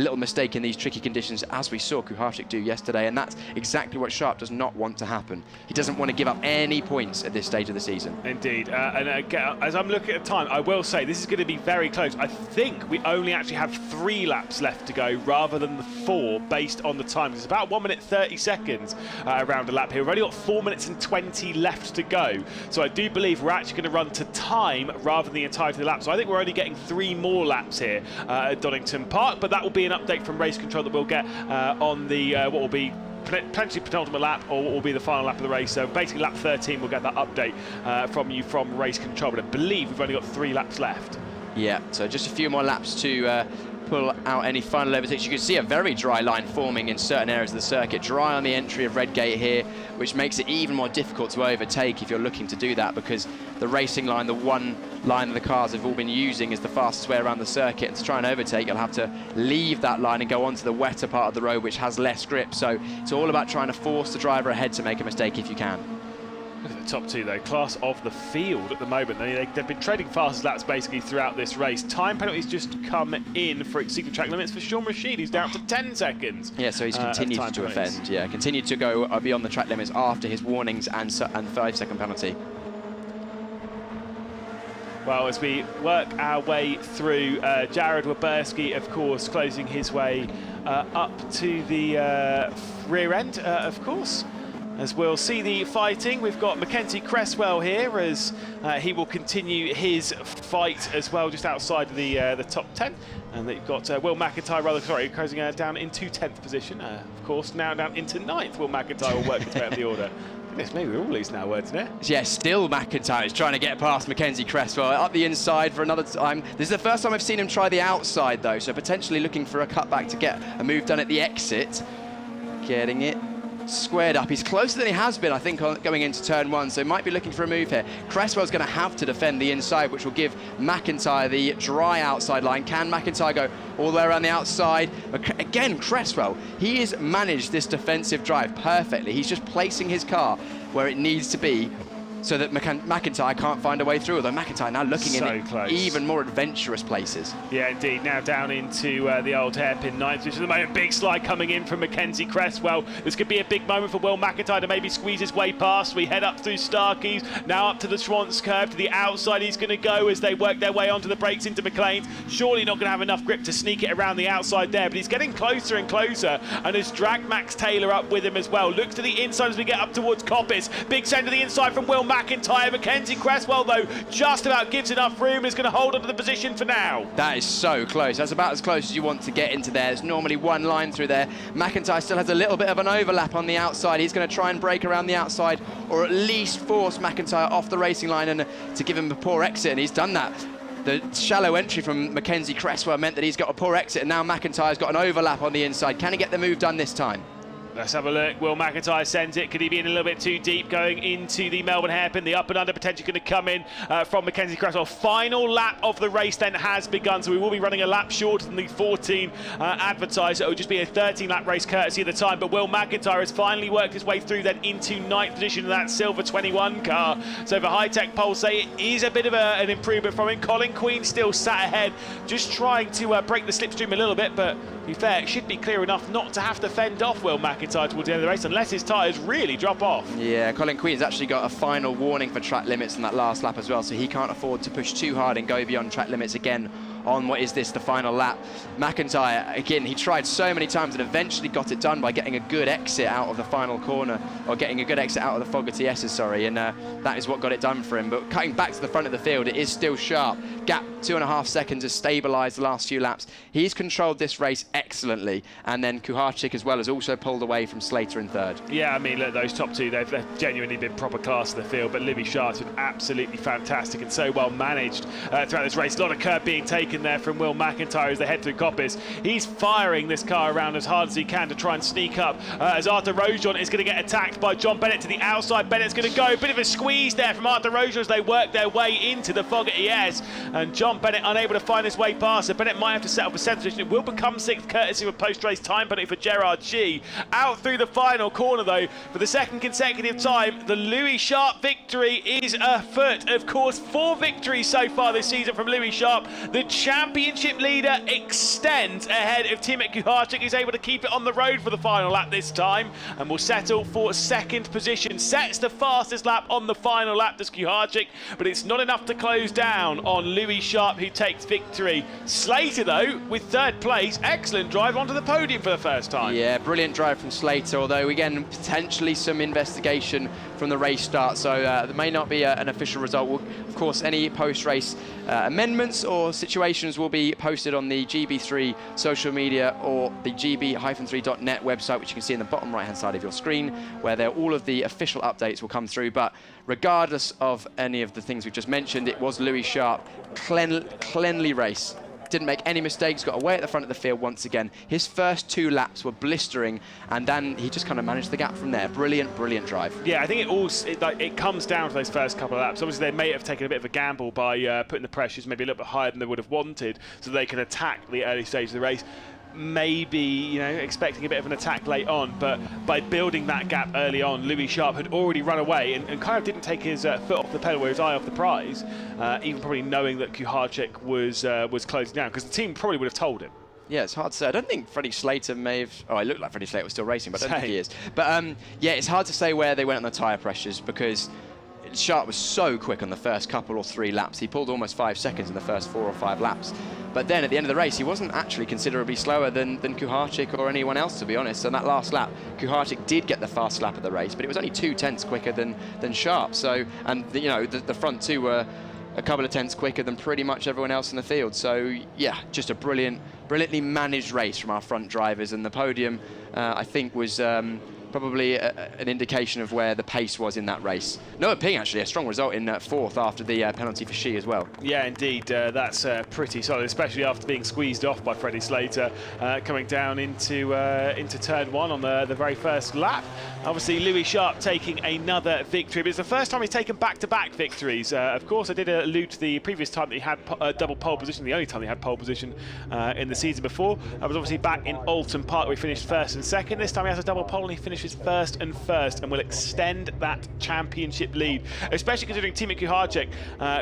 little mistake in these tricky conditions, as we saw Kuharczyk do yesterday, and that's exactly what Sharp does not want to happen. He doesn't want to give up any points at this stage of the season. Indeed, and again, as I'm looking at the time, I will say this is going to be very close. I think we only actually have 3 laps left to go rather than the 4 based on the time. It's about 1 minute 30 seconds around a lap here. We've only got 4 minutes and 20 left to go. So I do believe we're actually going to run to time rather than the entirety of the lap. So I think we're only getting 3 more laps here at Donington Park, but that will be an update from race control that we'll get on the what will be potentially penultimate lap or what will be the final lap of the race. So basically lap 13 we'll get that update from you from race control, but I believe we've only got 3 laps left. Yeah, so just a few more laps to pull out any final overtakes. You can see a very dry line forming in certain areas of the circuit. Dry on the entry of Redgate here, which makes it even more difficult to overtake if you're looking to do that, because the racing line, the one line that the cars have all been using, is the fastest way around the circuit. And to try and overtake, you'll have to leave that line and go onto the wetter part of the road, which has less grip. So it's all about trying to force the driver ahead to make a mistake if you can. Look at the top 2 though, class of the field at the moment. They've been trading fastest laps basically throughout this race. Time penalties just come in for exceeding track limits for Sean Rashid, who's down to 10 seconds. Yeah, so he's continued to offend. Yeah, continued to go beyond the track limits after his warnings and 5-second penalty. Well, as we work our way through, Jared Waberski, of course, closing his way up to the rear end, of course. As we'll see the fighting, we've got Mackenzie Cresswell here as he will continue his fight as well, just outside of the top 10. And they've got Will McIntyre, closing down into 10th position. Of course, now down into 9th. Will McIntyre will work his way up the order. Goodness me, we're all losing our words now. Yeah, still McIntyre is trying to get past Mackenzie Cresswell up the inside for another time. This is the first time I've seen him try the outside though, so potentially looking for a cutback to get a move done at the exit. Getting it squared up. He's closer than he has been, I think, going into turn 1, so might be looking for a move here. Cresswell's going to have to defend the inside, which will give McIntyre the dry outside line. Can McIntyre go all the way around the outside? Again, Cresswell, he has managed this defensive drive perfectly. He's just placing his car where it needs to be so that McIntyre can't find a way through, although McIntyre now looking in even more adventurous places. Yeah, indeed. Now down into the old hairpin 9th, which is the moment. Big slide coming in from Mackenzie Cresswell. This could be a big moment for Will McIntyre to maybe squeeze his way past. We head up through Starkeys, now up to the Schwantz curve. To the outside he's going to go as they work their way onto the brakes into McLean's. Surely not going to have enough grip to sneak it around the outside there, but he's getting closer and closer and has dragged Max Taylor up with him as well. Looks to the inside as we get up towards Coppice. Big send to the inside from Will McIntyre. Mackenzie Cresswell, though, just about gives enough room, is going to hold onto the position for now. That is so close. That's about as close as you want to get into there. There's normally one line through there. McIntyre still has a little bit of an overlap on the outside. He's going to try and break around the outside, or at least force McIntyre off the racing line and to give him a poor exit, and he's done that. The shallow entry from Mackenzie Cresswell meant that he's got a poor exit, and now McIntyre's got an overlap on the inside. Can he get the move done this time? Let's have a look. Will McIntyre sends it. Could he be in a little bit too deep going into the Melbourne hairpin? The up and under potentially going to come in from Mackenzie Cresswell. Final lap of the race then has begun, so we will be running a lap shorter than the 14 advertised. It will just be a 13-lap race courtesy of the time, but Will McIntyre has finally worked his way through then into 9th position in that silver 21 car. So for high-tech polls say it is a bit of an improvement from him. Colin Queen still sat ahead, just trying to break the slipstream a little bit, but to be fair, it should be clear enough not to have to fend off Will McIntyre towards the end of the race unless his tyres really drop off. Yeah, Colin Queen's actually got a final warning for track limits on that last lap as well, so he can't afford to push too hard and go beyond track limits again on what is this, the final lap. McIntyre, again, he tried so many times and eventually got it done by getting a good exit out of the final corner, or getting a good exit out of the Fogarty S's, sorry, and that is what got it done for him. But cutting back to the front of the field, it is still sharp. Gap 2.5 seconds has stabilised the last few laps. He's controlled this race excellently, and then Kuharczyk as well has also pulled away from Slater in third. Yeah, I mean, look, those top two, they've genuinely been proper class in the field, but Louis Sharp's been absolutely fantastic and so well managed throughout this race. A lot of curb being taken there from Will McIntyre as they head through Coppice. He's firing this car around as hard as he can to try and sneak up as Arthur Rojon is going to get attacked by John Bennett to the outside. Bennett's going to go, a bit of a squeeze there from Arthur Rojon as they work their way into the Fogarty S, and John Bennett unable to find his way past. So Bennett might have to settle for 7th position. It will become 6th courtesy of a post-race time penalty for Gerard Shee. Out through the final corner though for the 2nd consecutive time. The Louis Sharp victory is afoot. Of course, 4 victories so far this season from Louis Sharp. The championship leader extends ahead of Timothy Kuharczyk. He's able to keep it on the road for the final lap this time and will settle for 2nd position. Sets the fastest lap on the final lap, does Kuharczyk, but it's not enough to close down on Louis Sharp, who takes victory. Slater though with 3rd place, excellent drive onto the podium for the first time. Yeah, brilliant drive from Slater, although again potentially some investigation from the race start, so there may not be an official result. Of course, any post-race amendments or situations will be posted on the GB3 social media or the gb-3.net website, which you can see in the bottom right hand side of your screen, where all of the official updates will come through. But regardless of any of the things we've just mentioned, it was Louis Sharp, cleanly race. Didn't make any mistakes, got away at the front of the field once again. His first 2 laps were blistering, and then he just kind of managed the gap from there. Brilliant, brilliant drive. Yeah, I think it comes down to those first couple of laps. Obviously, they may have taken a bit of a gamble by putting the pressures maybe a little bit higher than they would have wanted, so they can attack the early stage of the race. Maybe, you know, expecting a bit of an attack late on, but by building that gap early on, Louis Sharp had already run away and kind of didn't take his foot off the pedal, or his eye off the prize, even probably knowing that Kuharczyk was closing down, because the team probably would have told him. Yeah, it's hard to say. I don't think Freddie Slater may have... Oh, it looked like Freddie Slater was still racing, but I don't think he is. But yeah, it's hard to say where they went on the tyre pressures, because Sharp was so quick on the first couple or 3 laps. He pulled almost 5 seconds in the first 4 or 5 laps. But then at the end of the race, he wasn't actually considerably slower than Kuharczyk or anyone else, to be honest. And that last lap, Kuharczyk did get the fastest lap of the race, but it was only 2 tenths quicker than Sharp. So, and you know, the front 2 were a couple of tenths quicker than pretty much everyone else in the field. So yeah, just a brilliantly managed race from our front drivers, and the podium, I think, was probably an indication of where the pace was in that race. Noah Ping, actually, a strong result in 4th after the penalty for Shee as well. Yeah, indeed, that's pretty solid, especially after being squeezed off by Freddie Slater coming down into turn 1 on the very first lap. Obviously, Louis Sharp taking another victory, but it's the first time he's taken back-to-back victories. Of course, I did allude to the previous time that he had double pole position, the only time he had pole position in the season before. That was obviously back in Alton Park, where he finished 1st and 2nd. This time he has a double pole and he finishes 1st and 1st, and will extend that championship lead, especially considering Timothy Kuharczyk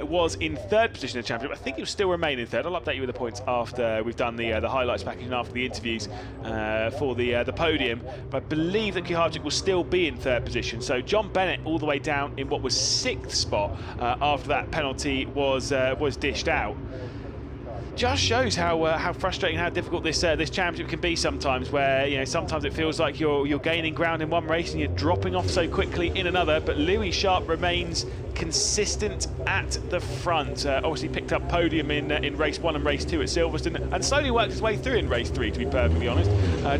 was in 3rd position in the championship. I think he will still remain in 3rd. I'll update you with the points after we've done the highlights package and after the interviews for the podium. But I believe that Kuharczyk will still be in 3rd position. So John Bennett all the way down in what was 6th spot after that penalty was dished out. Just shows how frustrating, how difficult this championship can be sometimes, where, you know, sometimes it feels like you're gaining ground in one race and you're dropping off so quickly in another. But Louis Sharp remains consistent at the front. Obviously picked up podium in race 1 and race 2 at Silverstone, and slowly worked his way through in race 3, to be perfectly honest.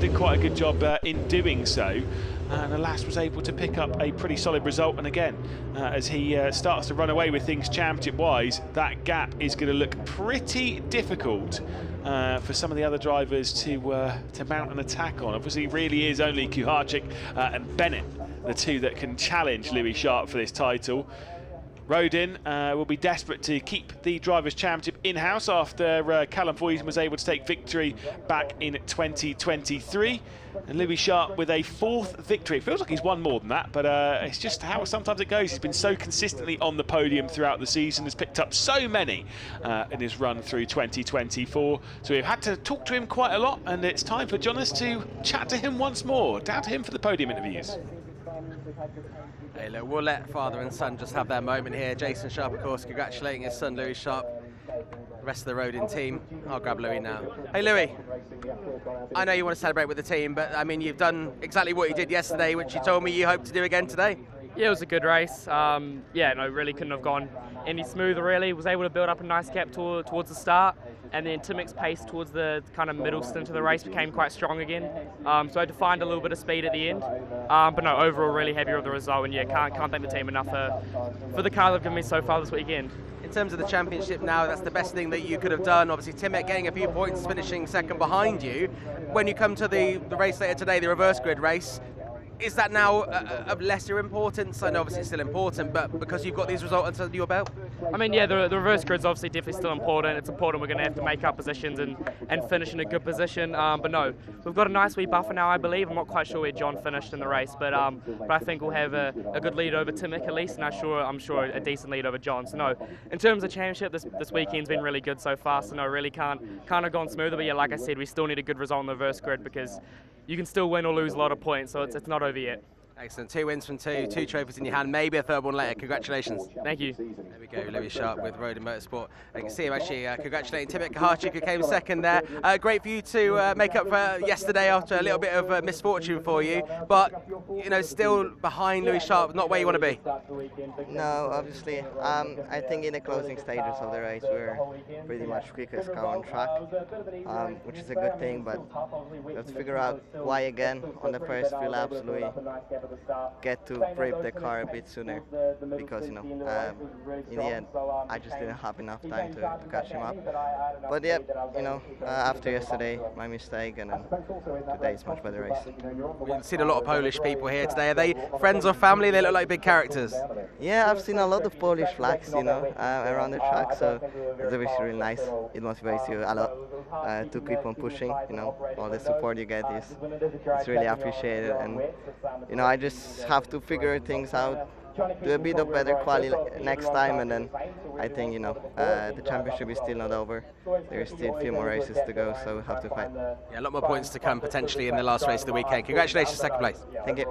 Did quite a good job in doing so. And alas, was able to pick up a pretty solid result. And again, as he starts to run away with things championship-wise, that gap is going to look pretty difficult for some of the other drivers to mount an attack on. Obviously, it really is only Kuharczyk and Bennett, the two that can challenge Louis Sharp for this title. Rodin will be desperate to keep the Drivers' Championship in-house after Callum Foysen was able to take victory back in 2023. And Louis Sharp with a 4th victory. It feels like he's won more than that, but it's just how sometimes it goes. He's been so consistently on the podium throughout the season, has picked up so many in his run through 2024. So we've had to talk to him quite a lot, and it's time for Jonas to chat to him once more. Down to him for the podium interviews. Hey, look, we'll let father and son just have their moment here. Jason Sharp, of course, congratulating his son, Louis Sharp. The rest of the Rodin team. I'll grab Louis now. Hey, Louis. I know you want to celebrate with the team, but I mean, you've done exactly what you did yesterday, which you told me you hope to do again today. Yeah, it was a good race. Yeah, no, really couldn't have gone any smoother, really. Was able to build up a nice gap towards the start, and then Timmick's pace towards the kind of middle stint of the race became quite strong again. So I had to find a little bit of speed at the end. But no, overall really happy with the result, and yeah, can't thank the team enough for the car they've given me so far this weekend. In terms of the championship now, that's the best thing that you could have done. Obviously, Timmick getting a few points, finishing second behind you. When you come to the race later today, the reverse grid race, is that now of lesser importance? I know obviously it's still important, but because you've got these results under your belt? I mean, yeah, the reverse grid's obviously definitely still important. It's important we're going to have to make our positions and finish in a good position. But no, we've got a nice wee buffer now, I believe. I'm not quite sure where Jon finished in the race, but I think we'll have a good lead over Timmick at least, and I'm sure a decent lead over Jon. So no, in terms of championship, this weekend's been really good so far. So no, really can't have gone smoother. But yeah, like I said, we still need a good result on the reverse grid because you can still win or lose a lot of points, so it's not over yet. Excellent. 2 wins from 2 trophies in your hand, maybe a third one later. Congratulations. Thank you. There we go, Louis Sharp with Rodin Motorsport. I can see him actually congratulating Timmick Kuharczyk, who came second there. Great for you to make up for yesterday after a little bit of misfortune for you, but you know, still behind Louis Sharp, not where you want to be. No, obviously. I think in the closing stages of the race we're pretty much quickest car on track, which is a good thing, but we have to figure out why again on the first few laps Louis get to prep the car a bit sooner, because you know in the end I just didn't have enough time to catch him up. But yeah, you know, after yesterday my mistake, and then today is much better race. We've seen a lot of Polish people here today. Are they friends or family? They look like big characters. Yeah, I've seen a lot of Polish flags, you know, around the track, so it's obviously really nice. It motivates you a lot to keep on pushing. You know, all the support you get it's really appreciated, and you know, I just have to figure things out, do a bit of better quali next time, and then I think, you know, the championship is still not over. There's still a few more races to go, so we have to fight. Yeah, a lot more points to come potentially in the last race of the weekend. Congratulations, second place. Thank you.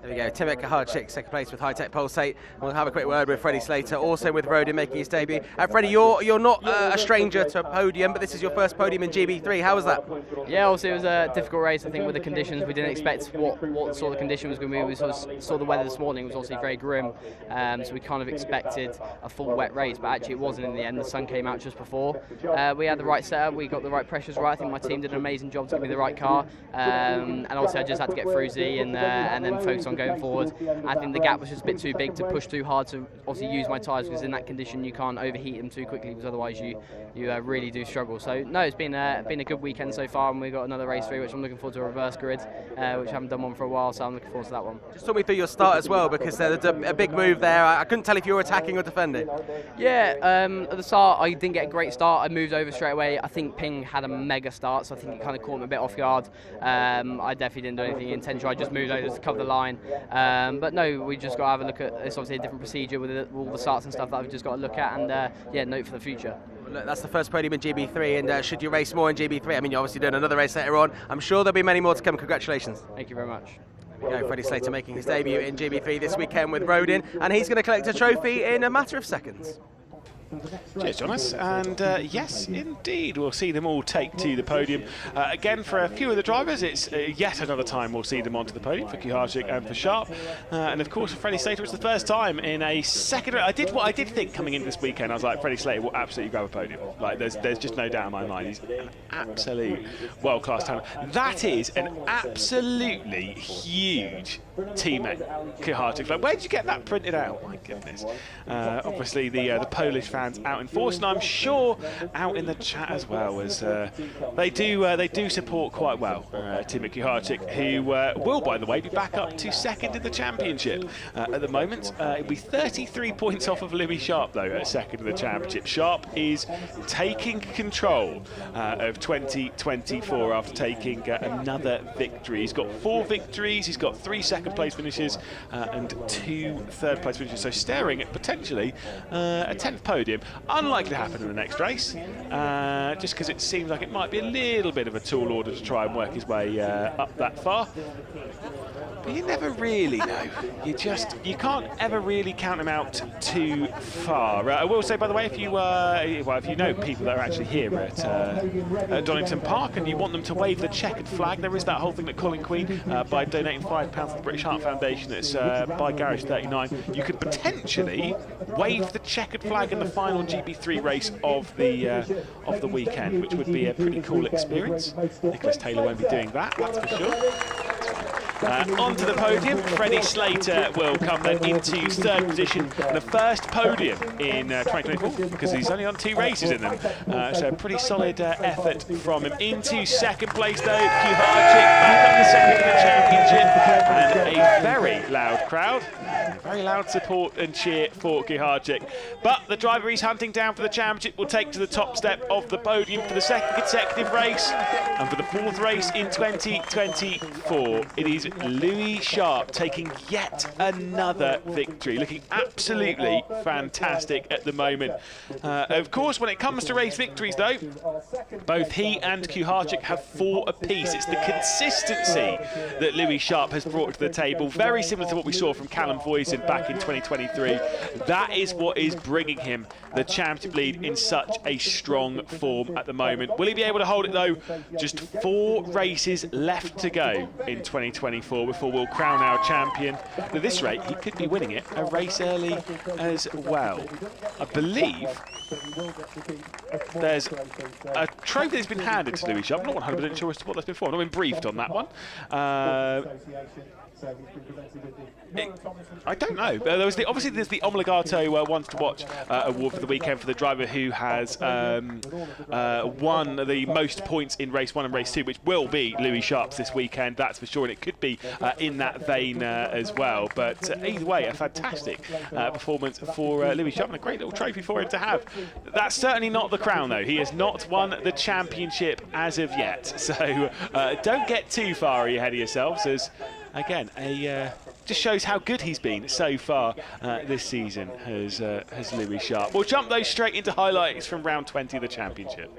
There we go, Timmick Kuharczyk, second place with High-Tech Pulsate. We'll have a quick word with Freddie Slater, also with Rodin making his debut. Freddie, you're not a stranger to a podium, but this is your first podium in GB3. How was that? Yeah, obviously it was a difficult race. I think with the conditions, we didn't expect what sort of condition was going to be. We saw the weather this morning was obviously very grim, so we kind of expected a full wet race, but actually it wasn't in the end. The sun came out just before. We had the right setup, we got the right pressures right. I think my team did an amazing job to give me the right car, and obviously I just had to get through Z and then focus on going forward. I think the gap was just a bit too big to push too hard to obviously use my tyres, because in that condition you can't overheat them too quickly, because otherwise you really do struggle. So no, it's been a good weekend so far, and we've got another race through, which I'm looking forward to, a reverse grid, which I haven't done one for a while, so I'm looking forward to that one. Just talk me through your start as well, because there's a big move there. I couldn't tell if you were attacking or defending. Yeah, at the start I didn't get a great start. I moved over straight away. I think Ping had a mega start, so I think it kind of caught me a bit off guard. I definitely didn't do anything intentional. I just moved over to cover the line. But no, we just got to have a look at, it's obviously a different procedure with all the starts and stuff that we've just got to look at, and yeah, note for the future. Well, look, that's the first podium in GB3, and should you race more in GB3? I mean, you're obviously doing another race later on. I'm sure there'll be many more to come. Congratulations. Thank you very much. There we go, Freddie Slater making his debut in GB3 this weekend with Rodin, and he's going to collect a trophy in a matter of seconds. Cheers, Jonas. And yes, indeed, we'll see them all take to the podium. Again, for a few of the drivers, it's yet another time we'll see them onto the podium, for Kuharczyk and for Sharp. And of course, for Freddie Slater, it's the first time in a second. I did think coming into this weekend, I was like, Freddie Slater will absolutely grab a podium. Like, there's just no doubt in my mind. He's an absolute world-class talent. That is an absolutely huge teammate, Kuharczyk. Like, where did you get that printed out? My goodness. Obviously, the Polish fans out in force, and I'm sure out in the chat as well, as they do support quite well Team Kuharczyk, who will, by the way, be back up to second in the championship at the moment. It'll be 33 points off of Louis Sharp, though, at second in the championship. Sharp is taking control of 2024 after taking another victory. He's got 4 victories, he's got 3 second-place finishes and 2 third-place finishes, so staring at potentially a 10th podium. Unlikely to happen in the next race, just because it seems like it might be a little bit of a tall order to try and work his way up that far. But you never really know. You can't ever really count him out too far. I will say, by the way, if you know people that are actually here at Donington Park and you want them to wave the checkered flag, there is that whole thing that Colin Queen, by donating £5 to the British Heart Foundation, it's by Garage 39, you could potentially wave the checkered flag in the final GB3 race of the weekend, which would be a pretty cool experience. Nicholas Taylor won't be doing that, that's for sure. Onto the podium, Freddie Slater will come then into 3rd position, the first podium in 2024, because he's only on 2 races in them. So a pretty solid effort from him. Into 2nd place though, Kuharczyk back up to 2nd in the championship, and a very loud crowd, very loud support and cheer for Kuharczyk. But the driver he's hunting down for the championship will take to the top step of the podium for the 2nd consecutive race, and for the 4th race in 2024. It is Louis Sharp taking yet another victory, looking absolutely fantastic at the moment. Of course, when it comes to race victories though, both he and Kuharczyk have 4 apiece. It's the consistency that Louis Sharp has brought to the table, very similar to what we saw from Callum Voisin back in 2023. That is what is bringing him the championship lead in such a strong form at the moment. Will he be able to hold it though? Just 4 races left to go in 2024 before we'll crown our champion. At this rate, he could be winning it a race early as well. I believe there's a trophy that's been handed to Louis Sharp. I'm not 100% sure as to what that's been for. I've not been briefed on that one. I don't know. Obviously there's the Omologato Ones to Watch award for the weekend for the driver who has won the most points in race 1 and race 2, which will be Louis Sharp's this weekend, that's for sure, and it could be in that vein as well. But either way, a fantastic performance for Louis Sharp, and a great little trophy for him to have. That's certainly not the crown though. He has not won the championship as of yet, so don't get too far ahead of yourselves, as again, just shows how good he's been so far this season, has Louis Sharp. We'll jump those straight into highlights from round 20 of the championship.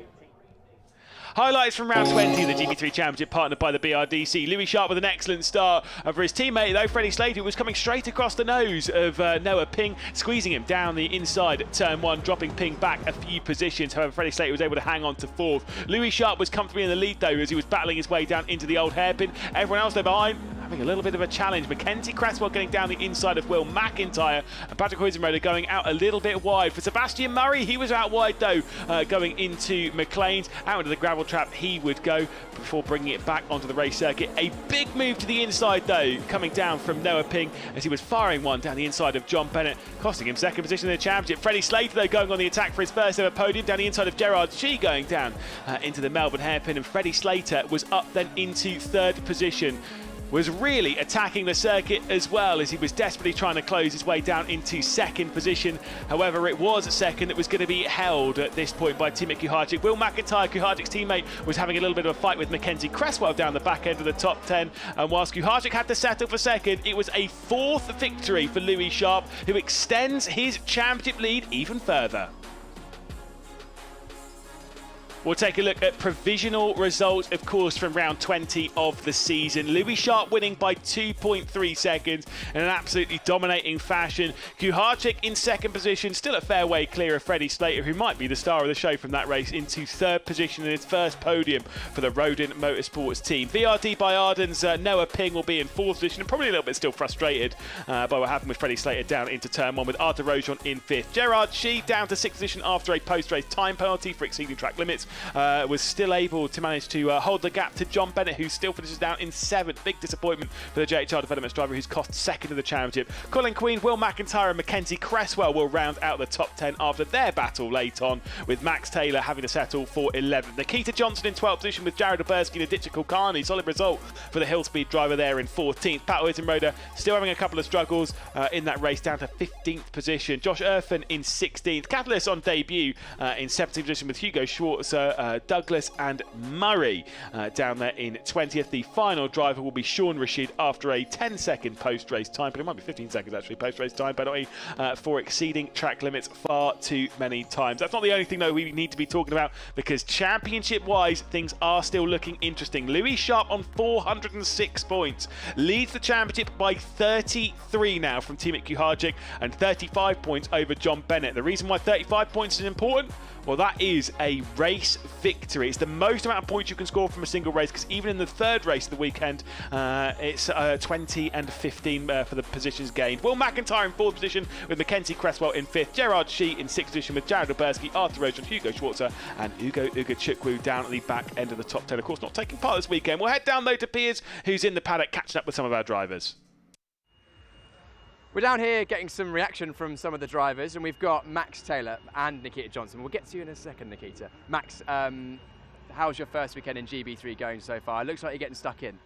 Highlights from round 20 of the GB3 Championship, partnered by the BRDC. Louis Sharp with an excellent start. And for his teammate, though, Freddie Slater was coming straight across the nose of Noah Ping, squeezing him down the inside at turn 1, dropping Ping back a few positions. However, Freddie Slater was able to hang on to 4th. Louis Sharp was comfortably in the lead, though, as he was battling his way down into the old hairpin. Everyone else there behind having a little bit of a challenge. Mackenzie Cresswell getting down the inside of Will McIntyre, and Patrick Huizenrode going out a little bit wide. For Sebastian Murray, he was out wide though, going into McLean's. Out into the gravel trap he would go before bringing it back onto the race circuit. A big move to the inside though, coming down from Noah Ping as he was firing one down the inside of John Bennett, costing him 2nd position in the championship. Freddie Slater though going on the attack for his first ever podium, down the inside of Gerard Shee, going down into the Melbourne hairpin, and Freddie Slater was up then into 3rd position. Was really attacking the circuit as well, as he was desperately trying to close his way down into 2nd position. However, it was 2nd that was going to be held at this point by Team Kuharczyk. Will McIntyre, Kuharczyk's teammate, was having a little bit of a fight with Mackenzie Cresswell down the back end of the top 10. And whilst Kuharczyk had to settle for 2nd, it was a 4th victory for Louis Sharp, who extends his championship lead even further. We'll take a look at provisional results, of course, from round 20 of the season. Louis Sharp winning by 2.3 seconds in an absolutely dominating fashion. Kuharczyk in 2nd position, still a fair way clear of Freddie Slater, who might be the star of the show from that race, into 3rd position in his first podium for the Rodin Motorsports team. VRD by Arden's Noah Ping will be in 4th position, and probably a little bit still frustrated by what happened with Freddie Slater down into turn 1, with Arthur Rojon in 5th. Gerard Shee down to 6th position after a post-race time penalty for exceeding track limits. was still able to manage to hold the gap to Jon Bennett, who still finishes down in 7th. Big disappointment for the JHR Developments driver, who's cost 2nd of the championship. Colin Queen, Will McIntyre and Mackenzie Cresswell will round out the top 10 after their battle late on, with Max Taylor having to settle for 11th. Nikita Johnson in 12th position with Jared Oberski and Aditya Kulkarni. Solid result for the Hill Speed driver there in 14th. Pat Oysenroda still having a couple of struggles in that race, down to 15th position. Josh Erfen in 16th. Catalyst on debut in 17th position with Hugo Schwarzer, Douglas and Murray down there in 20th. The final driver will be Sean Rashid after a 10-second post-race time, but it might be 15 seconds actually post-race time penalty for exceeding track limits far too many times. That's not the only thing though we need to be talking about, because championship-wise things are still looking interesting. Louis Sharp on 406 points leads the championship by 33 now from Team Kuharczyk, and 35 points over Jon Bennett. The reason why 35 points is important, well, that is a race victory. It's the most amount of points you can score from a single race, because even in the third race of the weekend, it's 20 and 15 for the positions gained. Will McIntyre in 4th position with Mackenzie Cresswell in 5th. Gerard Shee in 6th position with Jared Oberski, Arthur Roach and Hugo Schwarzer, and Ugo Ugachukwu down at the back end of the top 10. Of course, not taking part this weekend. We'll head down though to Piers, who's in the paddock catching up with some of our drivers. We're down here getting some reaction from some of the drivers, and we've got Max Taylor and Nikita Johnson. We'll get to you in a second, Nikita. Max, how's your first weekend in GB3 going so far? It looks like you're getting stuck in.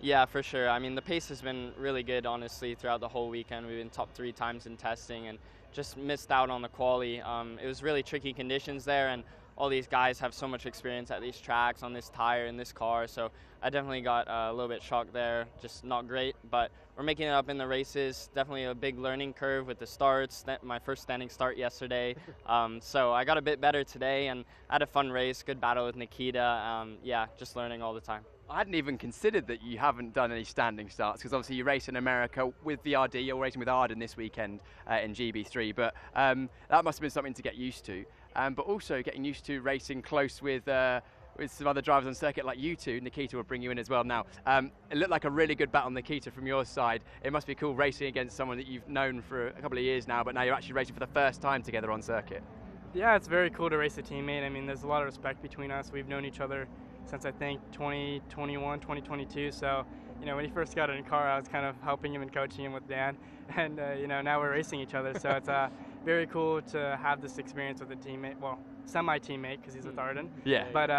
Yeah, for sure. I mean, the pace has been really good, honestly, throughout the whole weekend. We've been top 3 times in testing and just missed out on the quali. It was really tricky conditions there, and all these guys have so much experience at these tracks, on this tire, in this car, so I definitely got a little bit shocked there, just not great, but we're making it up in the races. Definitely a big learning curve with the starts, my first standing start yesterday, so I got a bit better today, and I had a fun race, good battle with Nikita, yeah, just learning all the time. I hadn't even considered that you haven't done any standing starts, because obviously you race in America with VRD, you're racing with Arden this weekend in GB3, but that must have been something to get used to. But also getting used to racing close with some other drivers on circuit like you two. Nikita will bring you in as well now. It looked like a really good battle, Nikita, from your side. It must be cool racing against someone that you've known for a couple of years now, but now you're actually racing for the first time together on circuit. Yeah, it's very cool to race a teammate. I mean, there's a lot of respect between us. We've known each other since I think 2021, 2022. So, you know, when he first got in the car, I was kind of helping him and coaching him with Dan. And, you know, now we're racing each other. So it's very cool to have this experience with a teammate. Well, semi-teammate, because he's with Arden. Yeah. But,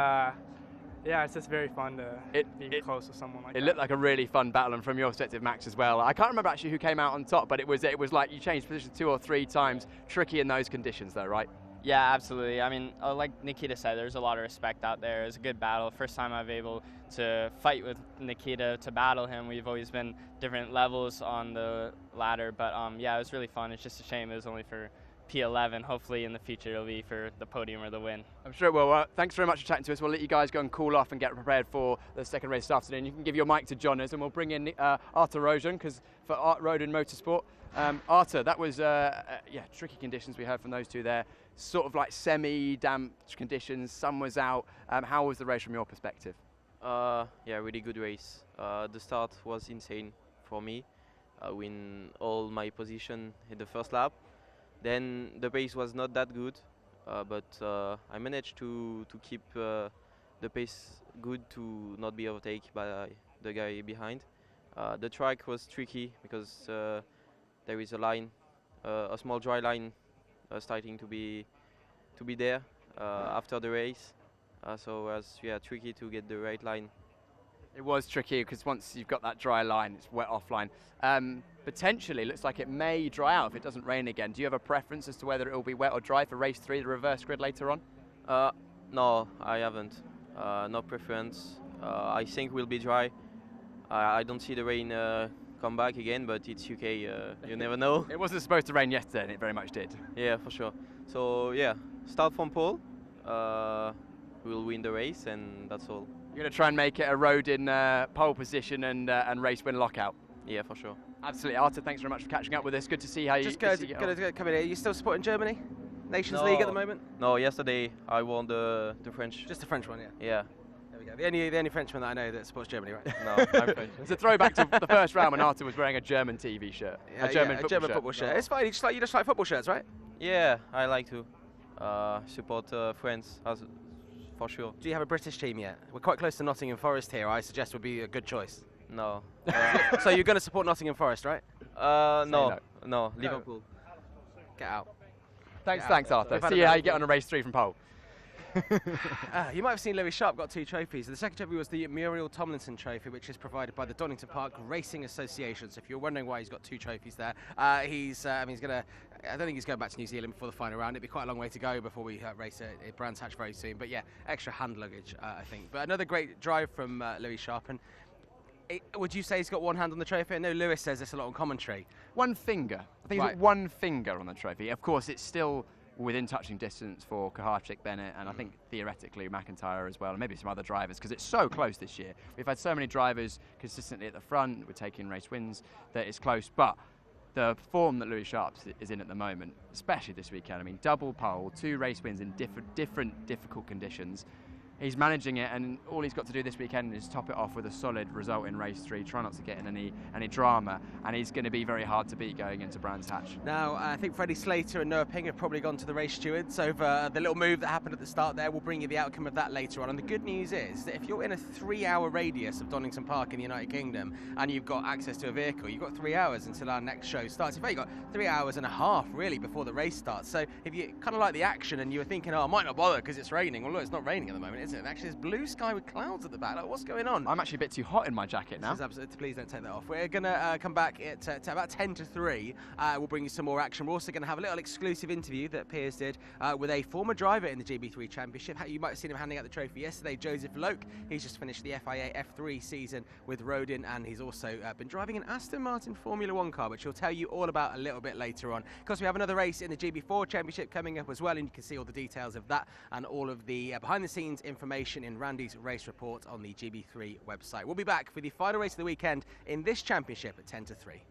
yeah, it's just very fun to be close with someone like that. It looked like a really fun battle, and from your perspective, Max, as well. I can't remember actually who came out on top, but it was like you changed position 2 or 3 times. Tricky in those conditions, though, right? Yeah, absolutely. I mean, like Nikita said, there's a lot of respect out there. It was a good battle. First time I've able to fight with Nikita, to battle him. We've always been different levels on the ladder, but yeah, it was really fun. It's just a shame it was only for P11. Hopefully in the future it'll be for the podium or the win. I'm sure it will. Well, thanks very much for chatting to us. We'll let you guys go and cool off and get prepared for the second race this afternoon. You can give your mic to Jonas, and we'll bring in Arthur Roden, because for Roden Motorsport. Arthur, that was yeah, tricky conditions we heard from those two there. Sort of like semi-damp conditions. Sun was out. How was the race from your perspective? Yeah, really good race. The start was insane for me. Win all my position in the first lap. Then the pace was not that good, but I managed to keep the pace good, to not be overtaken by the guy behind. The track was tricky because there is a line, a small dry line, starting to be there after the race. So it was tricky to get the right line. It was tricky because once you've got that dry line, it's wet offline. Potentially, looks like it may dry out if it doesn't rain again. Do you have a preference as to whether it will be wet or dry for race 3, the reverse grid later on? No, I haven't. No preference. I think we'll be dry. I don't see the rain come back again, but it's UK. You never know. It wasn't supposed to rain yesterday, and it very much did. Yeah, for sure. So yeah, start from pole. We'll win the race, and that's all. You're going to try and make it a road in pole position and race win lockout? Yeah, for sure. Absolutely. Arthur, thanks very much for catching up with us. Good to see how you... Just going to come in here. Are you still supporting Germany? Nations League at the moment? No, yesterday I won the French. Just the French one, yeah? Yeah. There we go. The only Frenchman that I know that supports Germany, right? No, I'm French. It's a throwback to the first round when Arthur was wearing a German TV shirt. Yeah, a German football shirt. It's fine. You just like football shirts, right? Yeah, I like to support France for sure. Do you have a British team yet? We're quite close to Nottingham Forest here. I suggest would be a good choice. No. So you're going to support Nottingham Forest, right? No, Liverpool. Get out. Thanks, Get out. Arthur. See how you get on a race 3 from pole. You might have seen Lewis Sharp got 2 trophies. The second trophy was the Muriel Tomlinson Trophy, which is provided by the Donington Park Racing Association. So if you're wondering why he's got 2 trophies there, he's going to. I don't think he's going back to New Zealand before the final round. It'd be quite a long way to go before we race at Brands Hatch very soon. But yeah, extra hand luggage, I think. But another great drive from Lewis Sharp. And would you say he's got one hand on the trophy? I know Lewis says this a lot on commentary. One finger. I think he's got one finger on the trophy. Of course, it's still within touching distance for Kuharczyk, Bennett, and I think theoretically McIntyre as well, and maybe some other drivers, because it's so close this year. We've had so many drivers consistently at the front, we're taking race wins, that it's close, but the form that Lewis Sharp is in at the moment, especially this weekend, I mean, double pole, 2 race wins in different difficult conditions. He's managing it, and all he's got to do this weekend is top it off with a solid result in race 3, try not to get in any drama, and he's going to be very hard to beat going into Brands Hatch. Now, I think Freddie Slater and Noah Ping have probably gone to the race stewards over the little move that happened at the start there. We'll bring you the outcome of that later on. And the good news is that if you're in a 3-hour radius of Donington Park in the United Kingdom and you've got access to a vehicle, you've got 3 hours until our next show starts. In fact, you've got 3 hours and a half really before the race starts. So if you kind of like the action and you were thinking, oh, I might not bother because it's raining. Well, look, it's not raining at the moment, is it? Actually, it's blue sky with clouds at the back. Like, what's going on? I'm actually a bit too hot in my jacket now. Please don't take that off. We're going to come back at about 10 to 3. We'll bring you some more action. We're also going to have a little exclusive interview that Piers did with a former driver in the GB3 Championship. You might have seen him handing out the trophy yesterday, Joseph Loke. He's just finished the FIA F3 season with Rodin, and he's also been driving an Aston Martin Formula 1 car, which he'll tell you all about a little bit later on. Of course, we have another race in the GB4 Championship coming up as well, and you can see all the details of that and all of the behind-the-scenes information in Randy's race report on the GB3 website. We'll be back for the final race of the weekend in this championship at 10 to 3.